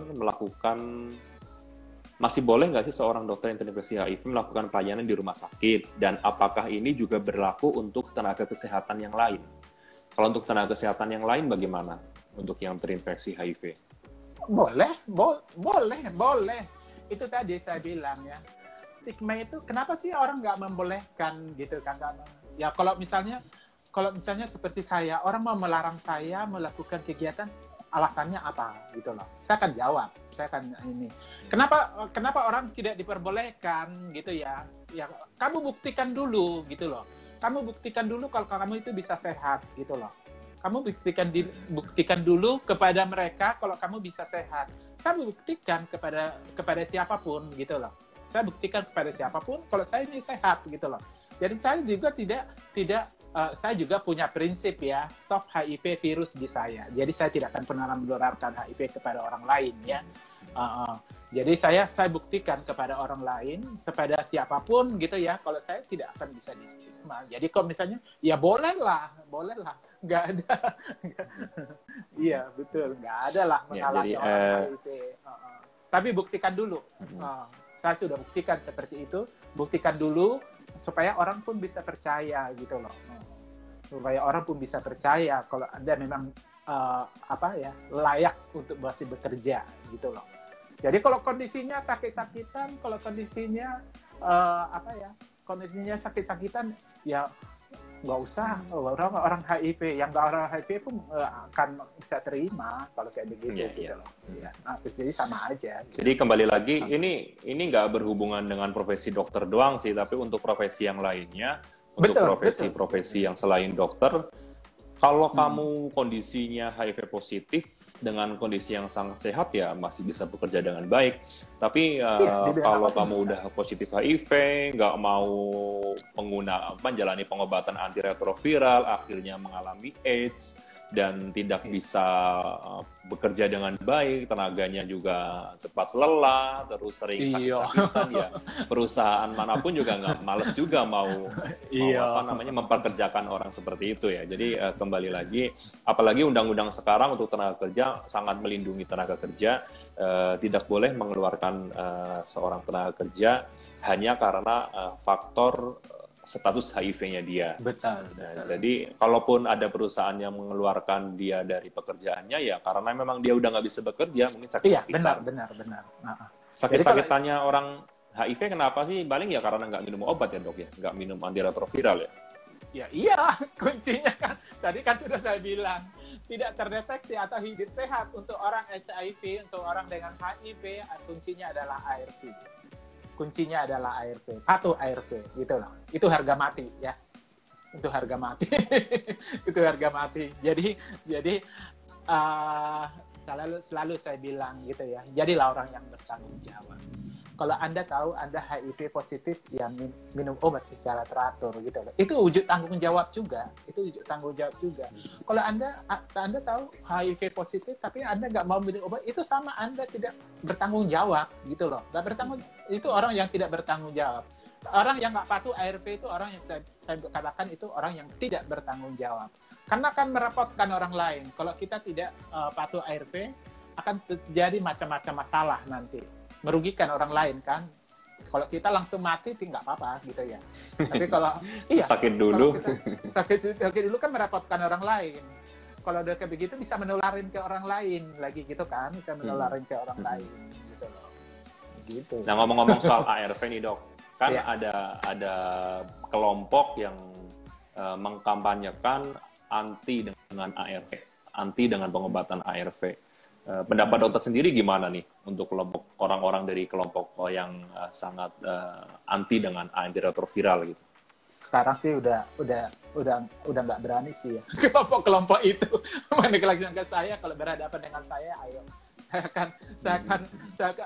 Speaker 1: masih boleh nggak sih seorang dokter yang terinfeksi HIV melakukan pelayanan di rumah sakit? Dan apakah ini juga berlaku untuk tenaga kesehatan yang lain? Kalau untuk tenaga kesehatan yang lain bagaimana untuk yang terinfeksi HIV?
Speaker 2: Boleh. Itu tadi saya bilang ya. Stigma itu, kenapa sih orang nggak membolehkan gitu kan? Ya kalau misalnya seperti saya, orang mau melarang saya melakukan kegiatan, alasannya apa gitu loh. Saya akan jawab, ini. Kenapa orang tidak diperbolehkan gitu ya? Ya kamu buktikan dulu gitu loh. Kamu buktikan dulu kalau kamu itu bisa sehat gitu loh. Kamu buktikan dulu kepada mereka kalau kamu bisa sehat. Saya buktikan kepada siapapun gitu loh. Saya buktikan kepada siapapun kalau saya ini sehat gitu loh. Jadi saya juga saya juga punya prinsip ya, stop HIV virus di saya. Jadi saya tidak akan pernah menularkan HIV kepada orang lain ya. Jadi saya buktikan kepada orang lain, kepada siapapun gitu ya, kalau saya tidak akan bisa di-stigma. Jadi kalau misalnya, ya bolehlah, nggak ada. Iya betul, nggak ada lah menghalangi orang HIV. Tapi buktikan dulu. Saya sudah buktikan seperti itu, buktikan dulu supaya orang pun bisa percaya gitu loh. Supaya orang pun bisa percaya kalau Anda memang layak untuk masih bekerja gitu loh. Jadi kalau kondisinya sakit-sakitan, kalau kondisinya kondisinya sakit-sakitan, ya nggak usah. Orang HIV, yang nggak orang HIV pun akan bisa terima kalau kayak begitu. Gitu loh. Ya. Nah, jadi sama aja. Gitu.
Speaker 1: Jadi kembali lagi, ini nggak berhubungan dengan profesi dokter doang sih, tapi untuk profesi yang lainnya, untuk profesi-profesi yang selain dokter, kalau kamu kondisinya HIV positif, dengan kondisi yang sangat sehat ya masih bisa bekerja dengan baik. Tapi kalau kamu udah positif HIV, nggak mau menjalani pengobatan antiretroviral, akhirnya mengalami AIDS dan tidak bisa bekerja dengan baik, tenaganya juga cepat lelah, terus sering sakit-sakitan ya. Perusahaan manapun juga nggak males juga mau memperkerjakan orang seperti itu ya. Jadi kembali lagi, apalagi undang-undang sekarang untuk tenaga kerja sangat melindungi tenaga kerja, tidak boleh mengeluarkan seorang tenaga kerja hanya karena faktor status HIV-nya dia.
Speaker 2: Betul.
Speaker 1: Jadi, kalaupun ada perusahaan yang mengeluarkan dia dari pekerjaannya, ya karena memang dia udah nggak bisa bekerja, mungkin sakit-sakitan.
Speaker 2: Iya, benar.
Speaker 1: Sakit-sakitannya orang HIV kenapa sih? Paling ya karena nggak minum obat ya dok ya, nggak minum antiretroviral ya.
Speaker 2: Ya iya, kuncinya kan tadi kan sudah saya bilang tidak terdeteksi atau hidup sehat untuk orang HIV, untuk orang dengan HIV, kuncinya adalah ARV. Kuncinya adalah ARV, patuh ARV, gitu loh. Itu harga mati ya. Itu harga mati. Itu harga mati. Jadi selalu saya bilang gitu ya. Jadilah orang yang bertanggung jawab. Kalau Anda tahu Anda HIV positif, ya minum obat secara teratur gitu loh. Itu wujud tanggung jawab juga. Itu wujud tanggung jawab juga. Kalau Anda tahu HIV positif tapi Anda nggak mau minum obat, itu sama Anda tidak bertanggung jawab gitu loh. Nggak bertanggung, itu orang yang tidak bertanggung jawab. Orang yang nggak patuh ARV itu orang yang saya katakan itu orang yang tidak bertanggung jawab. Karena akan merepotkan orang lain. Kalau kita tidak patuh ARV, akan terjadi macam-macam masalah nanti. Merugikan orang lain kan. Kalau kita langsung mati, nggak apa-apa gitu ya. Tapi kalau
Speaker 1: sakit dulu,
Speaker 2: sakit dulu kan merepotkan orang lain. Kalau udah kayak begitu bisa menularin ke orang lain lagi gitu kan, bisa menularin ke orang lain gitu loh. Gitu.
Speaker 1: Nah ngomong-ngomong soal ARV nih dok, kan
Speaker 2: ya.
Speaker 1: ada kelompok yang mengkampanyekan anti dengan ARV, anti dengan pengobatan ARV. Pendapat dokter sendiri gimana nih untuk kelompok orang-orang dari kelompok yang sangat anti dengan antiretroviral gitu?
Speaker 2: Sekarang sih udah nggak berani sih ya kelompok itu mendeklasikan ke saya. Kalau berhadapan dengan saya, ayo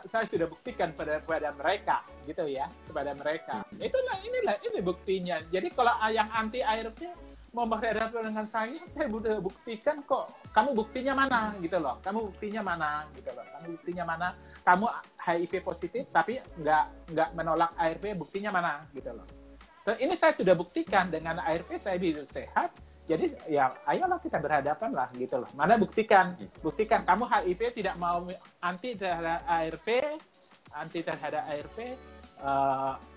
Speaker 2: saya sudah buktikan pada mereka gitu ya, kepada mereka. Ini buktinya. Jadi kalau yang anti ARV mau berhadapan dengan saya sudah buktikan kok. Kamu buktinya mana gitu loh? Kamu buktinya mana gitu loh? Kamu buktinya mana? Kamu HIV positif tapi nggak menolak ARV, buktinya mana gitu loh? Ini saya sudah buktikan dengan ARV saya hidup sehat. Jadi ya ayolah kita berhadapan lah gitu loh. Mana buktikan kamu HIV tidak mau anti terhadap ARV,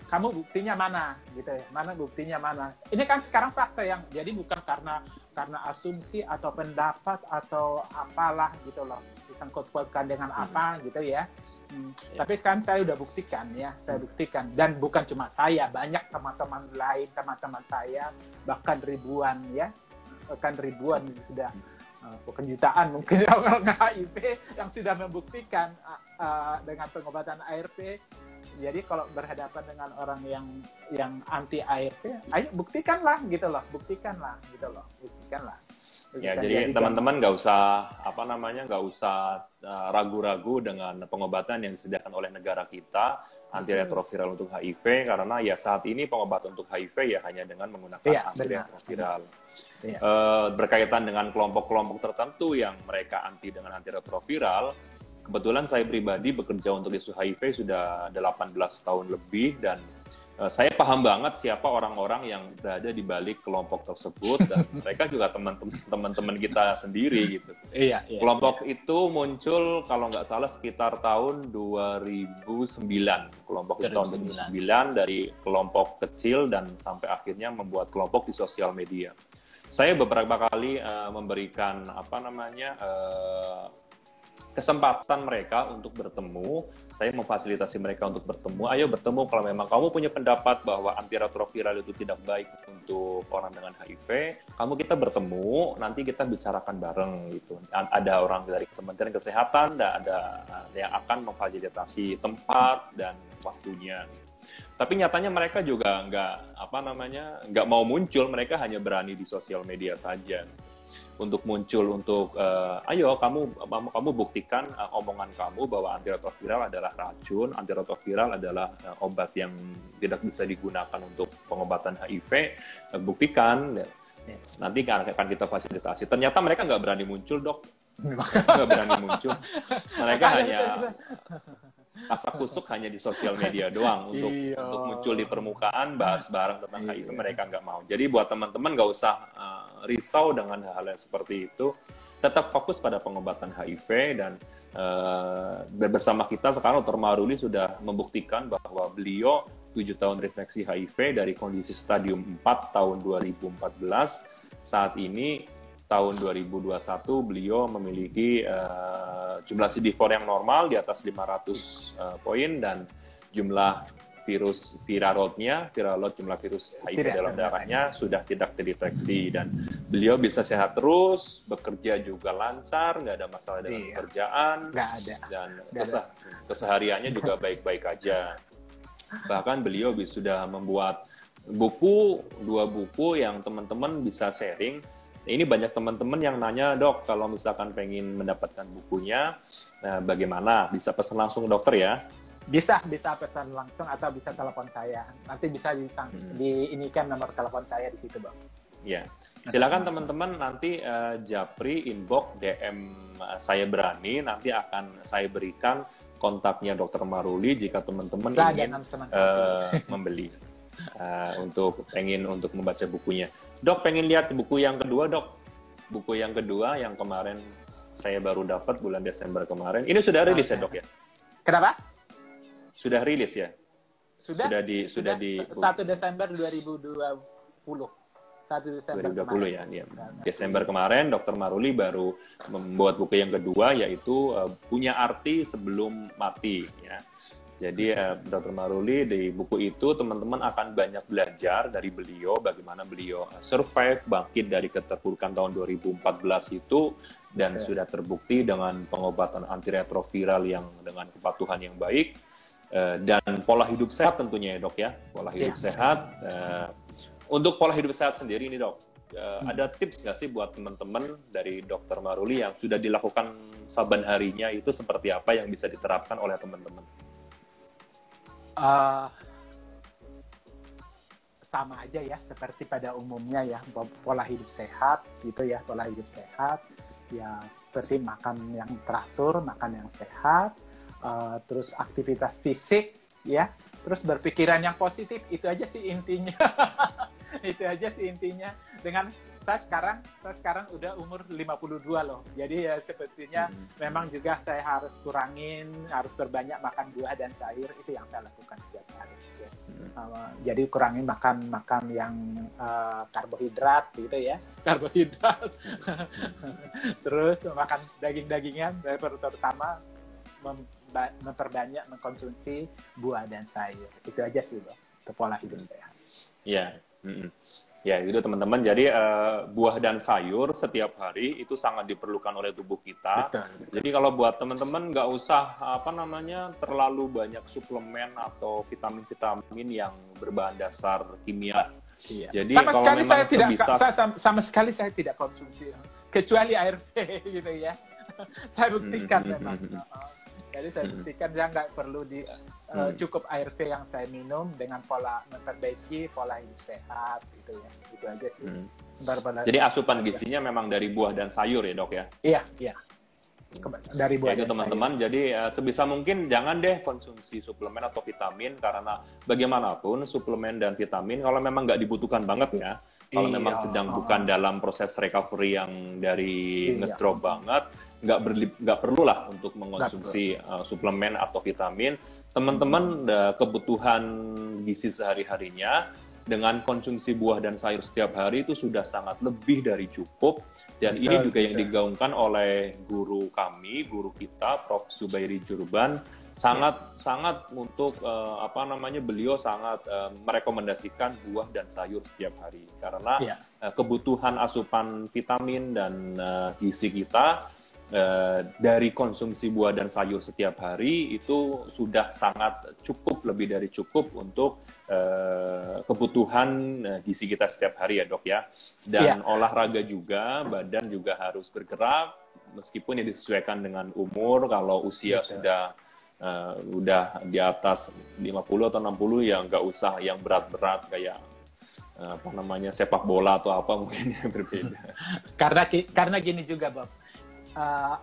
Speaker 2: kamu buktinya mana gitu ya, mana buktinya mana. Ini kan sekarang fakta yang jadi bukan karena asumsi atau pendapat atau apalah gitu loh, disangkut-pautkan dengan apa gitu ya. Tapi kan saya udah buktikan ya, dan bukan cuma saya, banyak teman-teman saya bahkan ribuan sudah, bukan jutaan mungkin orang HIV yang sudah membuktikan dengan pengobatan ARV. Jadi kalau berhadapan dengan orang yang anti ARV, ayo buktikanlah.
Speaker 1: Ya, jadi teman-teman nggak usah ragu-ragu dengan pengobatan yang disediakan oleh negara kita antiretroviral untuk HIV, karena ya saat ini pengobatan untuk HIV ya hanya dengan menggunakan antiretroviral. Berkaitan dengan kelompok-kelompok tertentu yang mereka anti dengan antiretroviral, kebetulan saya pribadi bekerja untuk isu HIV sudah 18 tahun lebih, dan saya paham banget siapa orang-orang yang berada di balik kelompok tersebut, dan mereka juga teman-teman kita sendiri gitu. Kelompok itu muncul kalau nggak salah sekitar tahun 2009. Kelompok itu tahun 2009 dari kelompok kecil dan sampai akhirnya membuat kelompok di sosial media. Saya beberapa kali memberikan kesempatan mereka untuk bertemu. Saya memfasilitasi mereka untuk bertemu. Ayo bertemu kalau memang kamu punya pendapat bahwa antiretroviral itu tidak baik untuk orang dengan HIV. Kita bertemu, nanti kita bicarakan bareng gitu. Ada orang dari Kementerian Kesehatan, dan ada yang akan memfasilitasi tempat dan waktunya. Tapi nyatanya mereka juga nggak mau muncul. Mereka hanya berani di sosial media saja untuk muncul, untuk ayo kamu buktikan omongan kamu bahwa antiretroviral adalah racun, antiretroviral adalah obat yang tidak bisa digunakan untuk pengobatan HIV, buktikan. Nanti akan kita fasilitasi. Ternyata mereka nggak berani muncul, dok. Nggak berani muncul. Mereka hanya kasak-kusuk hanya di sosial media doang untuk muncul di permukaan, bahas bareng tentang HIV. Mereka nggak mau. Jadi buat teman-teman nggak usah risau dengan hal-hal yang seperti itu. Tetap fokus pada pengobatan HIV, dan bersama kita sekarang Dr. Maruli sudah membuktikan bahwa beliau 7 tahun refleksi HIV dari kondisi stadium 4 tahun 2014. Saat ini tahun 2021 beliau memiliki jumlah CD4 yang normal di atas 500 poin, dan jumlah viral load jumlah virus HIV
Speaker 2: Tidak
Speaker 1: dalam
Speaker 2: ada.
Speaker 1: darahnya sudah tidak terdeteksi, dan beliau bisa sehat terus, bekerja juga lancar, nggak ada masalah dengan pekerjaan,
Speaker 2: Nggak ada.
Speaker 1: dan kesehariannya juga baik-baik aja. Bahkan beliau sudah membuat dua buku yang teman-teman bisa sharing. Ini banyak teman-teman yang nanya, dok, kalau misalkan pengen mendapatkan bukunya, bagaimana? Bisa pesan langsung dokter ya?
Speaker 2: Bisa pesan langsung atau bisa telepon saya. Nanti bisa diinikan nomor telepon saya di situ, Bang.
Speaker 1: Ya, silakan teman-teman nanti japri inbox DM saya berani, nanti akan saya berikan kontaknya Dokter Maruli jika teman-teman ingin membeli untuk membaca bukunya. Dok, pengen lihat buku yang kedua, dok. Buku yang kedua yang kemarin saya baru dapat bulan Desember kemarin. Ini sudah rilis ya, dok ya?
Speaker 2: Kenapa?
Speaker 1: Sudah rilis ya?
Speaker 2: Sudah di 1 Desember 2020. 1 Desember
Speaker 1: 2020 ya. Desember kemarin Dokter Maruli baru membuat buku yang kedua, yaitu Punya Arti Sebelum Mati ya. Jadi Dr. Maruli di buku itu teman-teman akan banyak belajar dari beliau, bagaimana beliau survive, bangkit dari keterpurukan tahun 2014 itu, dan sudah terbukti dengan pengobatan antiretroviral yang dengan kepatuhan yang baik, dan pola hidup sehat tentunya ya dok ya, pola hidup sehat. Untuk pola hidup sehat sendiri ini dok, ada tips nggak sih buat teman-teman dari Dr. Maruli yang sudah dilakukan saban harinya itu seperti apa yang bisa diterapkan oleh teman-teman?
Speaker 2: Sama aja ya seperti pada umumnya ya, pola hidup sehat gitu ya, pola hidup sehat ya, seperti makan yang teratur, makan yang sehat, terus aktivitas fisik ya, terus berpikiran yang positif, itu aja sih intinya. Itu aja sih intinya. Dengan saya sekarang udah umur 52 loh. Jadi ya sepertinya memang juga saya harus harus berbanyak makan buah dan sayur, itu yang saya lakukan setiap hari. Ya. Jadi kurangin makan yang karbohidrat gitu ya. Karbohidrat. Terus makan daging-dagingan, terutama memperbanyak mengkonsumsi buah dan sayur. Itu aja sih loh, itu pola hidup sehat.
Speaker 1: Iya. Ya, itu teman-teman. Jadi buah dan sayur setiap hari itu sangat diperlukan oleh tubuh kita.
Speaker 2: Betul.
Speaker 1: Jadi kalau buat teman-teman nggak usah terlalu banyak suplemen atau vitamin-vitamin yang berbahan dasar kimia.
Speaker 2: Iya.
Speaker 1: Jadi
Speaker 2: sama sekali saya tidak konsumsi, kecuali ARV gitu ya. Saya buktikan memang. Jadi saya buktikan saya nggak perlu cukup ARV yang saya minum dengan memperbaiki pola hidup sehat gitu ya. Itu aja sih.
Speaker 1: Jadi asupan gizinya memang dari buah dan sayur ya dok ya?
Speaker 2: Iya. Dari buah dan
Speaker 1: teman-teman.
Speaker 2: sayur.
Speaker 1: Jadi sebisa mungkin jangan deh konsumsi suplemen atau vitamin, karena bagaimanapun suplemen dan vitamin kalau memang nggak dibutuhkan banget ya. Kalau memang sedang bukan dalam proses recovery yang dari ngedrop banget, nggak perlulah untuk mengonsumsi suplemen atau vitamin. Teman-teman kebutuhan gizi sehari-harinya dengan konsumsi buah dan sayur setiap hari itu sudah sangat lebih dari cukup. Dan ini juga yang digaungkan oleh guru kita, Prof. Zubairi Jurban, sangat untuk beliau sangat merekomendasikan buah dan sayur setiap hari, karena kebutuhan asupan vitamin dan gizi kita dari konsumsi buah dan sayur setiap hari itu sudah sangat cukup, lebih dari cukup untuk kebutuhan gizi kita setiap hari ya dok ya. Dan olahraga juga, badan juga harus bergerak meskipun ya disesuaikan dengan umur. Kalau usia udah di atas 50 atau 60 ya nggak usah yang berat-berat kayak sepak bola atau apa, mungkin yang berbeda.
Speaker 2: Karena gini juga Bob,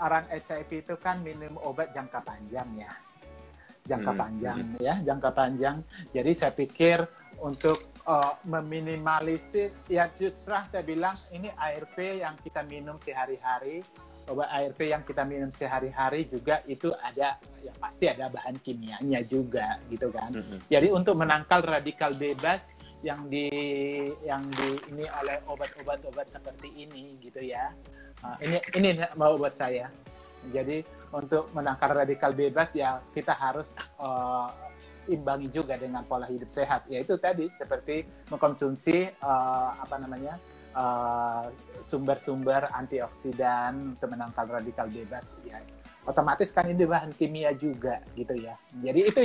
Speaker 2: orang HIV itu kan minum obat jangka panjang ya, jangka panjang. Jadi saya pikir untuk meminimalisir, ya justru saya bilang ini ARV yang kita minum sehari-hari, obat ARV yang kita minum sehari-hari juga itu ada, ya pasti ada bahan kimianya juga gitu kan. Jadi untuk menangkal radikal bebas yang ini oleh obat-obat seperti ini gitu ya. Ini mau buat saya. Jadi untuk menangkal radikal bebas ya kita harus imbangi juga dengan pola hidup sehat, yaitu tadi seperti mengkonsumsi sumber-sumber antioksidan untuk menangkal radikal bebas, ya. Otomatis kan ini bahan kimia juga gitu ya. Jadi itu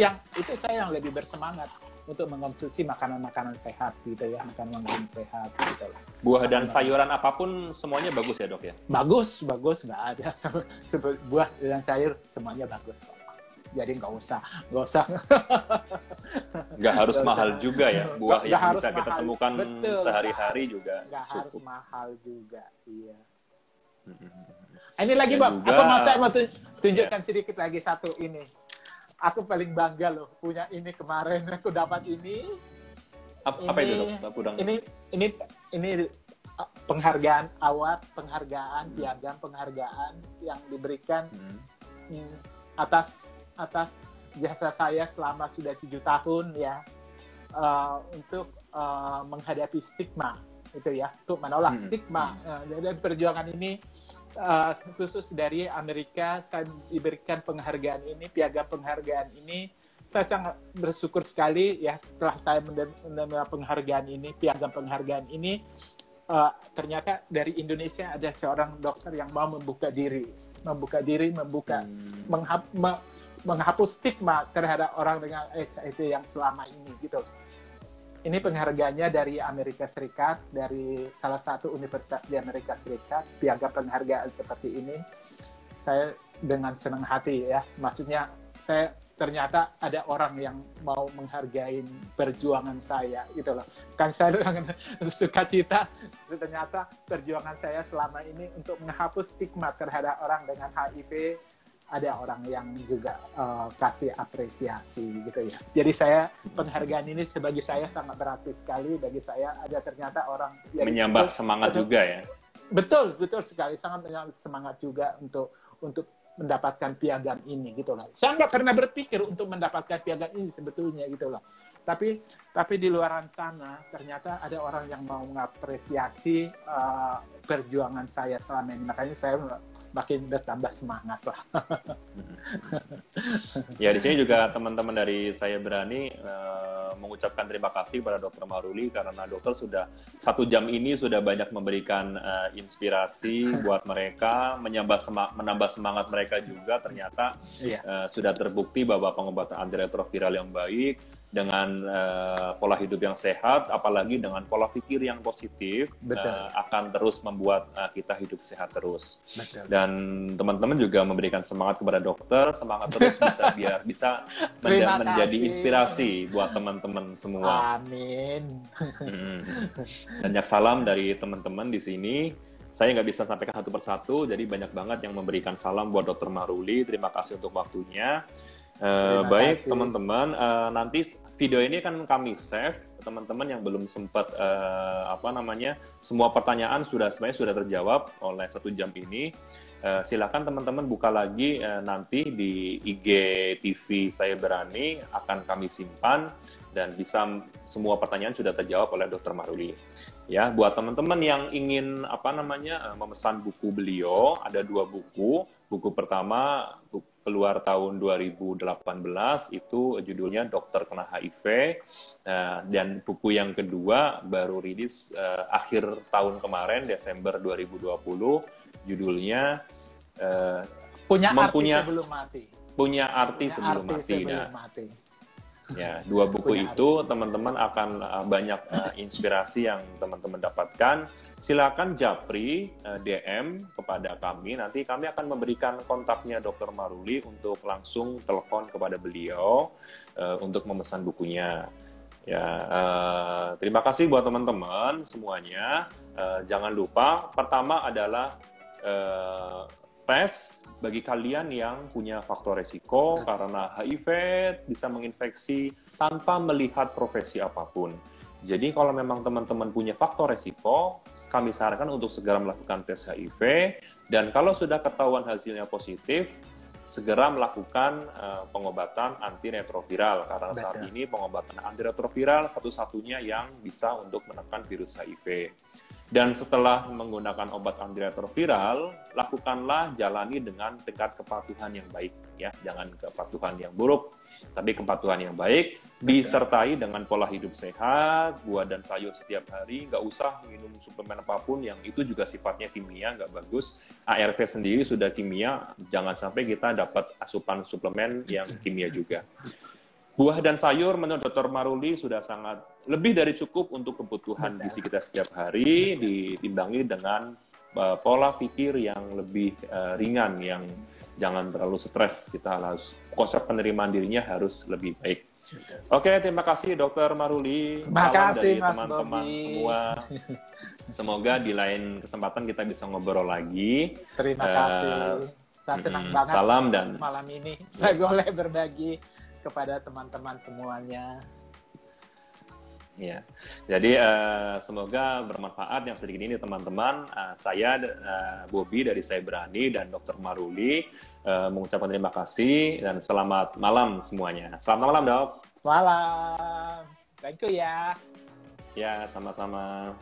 Speaker 2: saya yang lebih bersemangat untuk mengkonsumsi makanan-makanan sehat gitu ya, makanan-makanan sehat gitu lah.
Speaker 1: Buah dan sayuran apapun semuanya bagus ya, Dok ya?
Speaker 2: Bagus, nggak ada. Buah dan sayur semuanya bagus. Jadi nggak usah.
Speaker 1: Nggak harus mahal juga ya, buah
Speaker 2: Nggak
Speaker 1: yang
Speaker 2: harus
Speaker 1: bisa kita
Speaker 2: mahal.
Speaker 1: temukan
Speaker 2: Betul,
Speaker 1: sehari-hari juga
Speaker 2: nggak harus
Speaker 1: cukup.
Speaker 2: mahal juga, iya. Ini lagi,
Speaker 1: Dan
Speaker 2: Bob,
Speaker 1: juga,
Speaker 2: aku mau tunjukkan sedikit lagi satu ini. Aku paling bangga loh punya ini kemarin. Aku dapat ini.
Speaker 1: Apa itu, Dok?
Speaker 2: Ini penghargaan award, piagam penghargaan yang diberikan atas jasa saya selama sudah 7 tahun ya, untuk menghadapi stigma itu ya, untuk menolak stigma. Dan perjuangan ini khusus dari Amerika, saya diberikan penghargaan ini, piagam penghargaan ini. Saya sangat bersyukur sekali ya, setelah saya menerima penghargaan ini, piagam penghargaan ini, ternyata dari Indonesia ada seorang dokter yang mau membuka diri, menghapus stigma terhadap orang dengan HIV yang selama ini gitu. Ini penghargaannya dari Amerika Serikat, dari salah satu universitas di Amerika Serikat, piagam penghargaan seperti ini. Saya dengan senang hati ya, maksudnya saya ternyata ada orang yang mau menghargai perjuangan saya gitu loh. Kan saya dengan sukacita, ternyata perjuangan saya selama ini untuk menghapus stigma terhadap orang dengan HIV, ada orang yang juga kasih apresiasi gitu ya. Jadi saya, penghargaan ini sebagai saya sangat berarti sekali. Bagi saya ada ternyata orang yang
Speaker 1: menyambah semangat juga ya.
Speaker 2: Betul sekali, sangat menyambah semangat juga untuk mendapatkan piagam ini gitu loh. Saya nggak pernah berpikir untuk mendapatkan piagam ini sebetulnya gitu loh. Tapi di luaran sana ternyata ada orang yang mau mengapresiasi perjuangan saya selama ini. Makanya saya makin bertambah semangat lah.
Speaker 1: Ya, di sini juga teman-teman dari Saya Berani mengucapkan terima kasih kepada Dr. Maruli, karena dokter sudah 1 jam ini sudah banyak memberikan inspirasi buat mereka, menambah semangat mereka juga. Ternyata sudah terbukti bahwa pengobatan antiretroviral yang baik dengan pola hidup yang sehat, apalagi dengan pola pikir yang positif, akan terus membuat kita hidup sehat terus.
Speaker 2: Betul.
Speaker 1: Dan teman-teman juga memberikan semangat kepada dokter, semangat terus biar bisa menjadi inspirasi buat teman-teman semua.
Speaker 2: Amin.
Speaker 1: Banyak salam dari teman-teman di sini. Saya nggak bisa sampaikan satu persatu, jadi banyak banget yang memberikan salam buat Dr. Maruli. Terima kasih untuk waktunya. Baik teman-teman, nanti video ini kan kami save. Teman-teman yang belum sempat semua pertanyaan sebenarnya sudah terjawab oleh 1 jam ini. Silakan teman-teman buka lagi nanti di IG TV Saya Berani, akan kami simpan dan bisa semua pertanyaan sudah terjawab oleh Dr. Maruli. Ya, buat teman-teman yang ingin memesan buku beliau, ada 2 buku. Buku pertama keluar tahun 2018, itu judulnya Dokter Kena HIV, dan buku yang kedua baru rilis akhir tahun kemarin, Desember 2020, judulnya
Speaker 2: Punya Arti Sebelum Mati.
Speaker 1: Punya Arti Sebelum Mati. Ya, 2 buku itu teman-teman akan banyak inspirasi yang teman-teman dapatkan. Silakan japri DM kepada kami. Nanti kami akan memberikan kontaknya Dr. Maruli untuk langsung telepon kepada beliau untuk memesan bukunya. Ya, terima kasih buat teman-teman semuanya. Jangan lupa, pertama adalah tes bagi kalian yang punya faktor resiko, karena HIV bisa menginfeksi tanpa melihat profesi apapun. Jadi kalau memang teman-teman punya faktor resiko, kami sarankan untuk segera melakukan tes HIV, dan kalau sudah ketahuan hasilnya positif, segera melakukan pengobatan antiretroviral, karena saat ini pengobatan antiretroviral satu-satunya yang bisa untuk menekan virus HIV. Dan setelah menggunakan obat antiretroviral, lakukanlah jalani dengan tingkat kepatuhan yang baik, ya, jangan kepatuhan yang buruk. tapi kepatuhan yang baik disertai dengan pola hidup sehat, buah dan sayur setiap hari, nggak usah minum suplemen apapun yang itu juga sifatnya kimia, nggak bagus. ARV sendiri sudah kimia, jangan sampai kita dapat asupan suplemen yang kimia juga. Buah dan sayur menurut Dr. Maruli sudah sangat lebih dari cukup untuk kebutuhan gizi kita setiap hari, ditimbangi dengan pola pikir yang lebih ringan, yang jangan terlalu stres. Kita harus, konsep penerimaan dirinya harus lebih baik. Oke, terima kasih Dr. Maruli.
Speaker 2: Terima kasih
Speaker 1: dari
Speaker 2: Mas
Speaker 1: teman-teman
Speaker 2: Bobby.
Speaker 1: semua. Semoga di lain kesempatan kita bisa ngobrol lagi.
Speaker 2: Terima kasih. Saya senang banget
Speaker 1: salam dan
Speaker 2: malam ini saya boleh berbagi kepada teman-teman semuanya.
Speaker 1: Ya, jadi semoga bermanfaat yang sedikit ini teman-teman. Saya Bobby dari Saya Berani dan Dr. Maruli mengucapkan terima kasih dan selamat malam semuanya. Selamat malam dok.
Speaker 2: Malam. Thank you ya.
Speaker 1: Ya, sama-sama.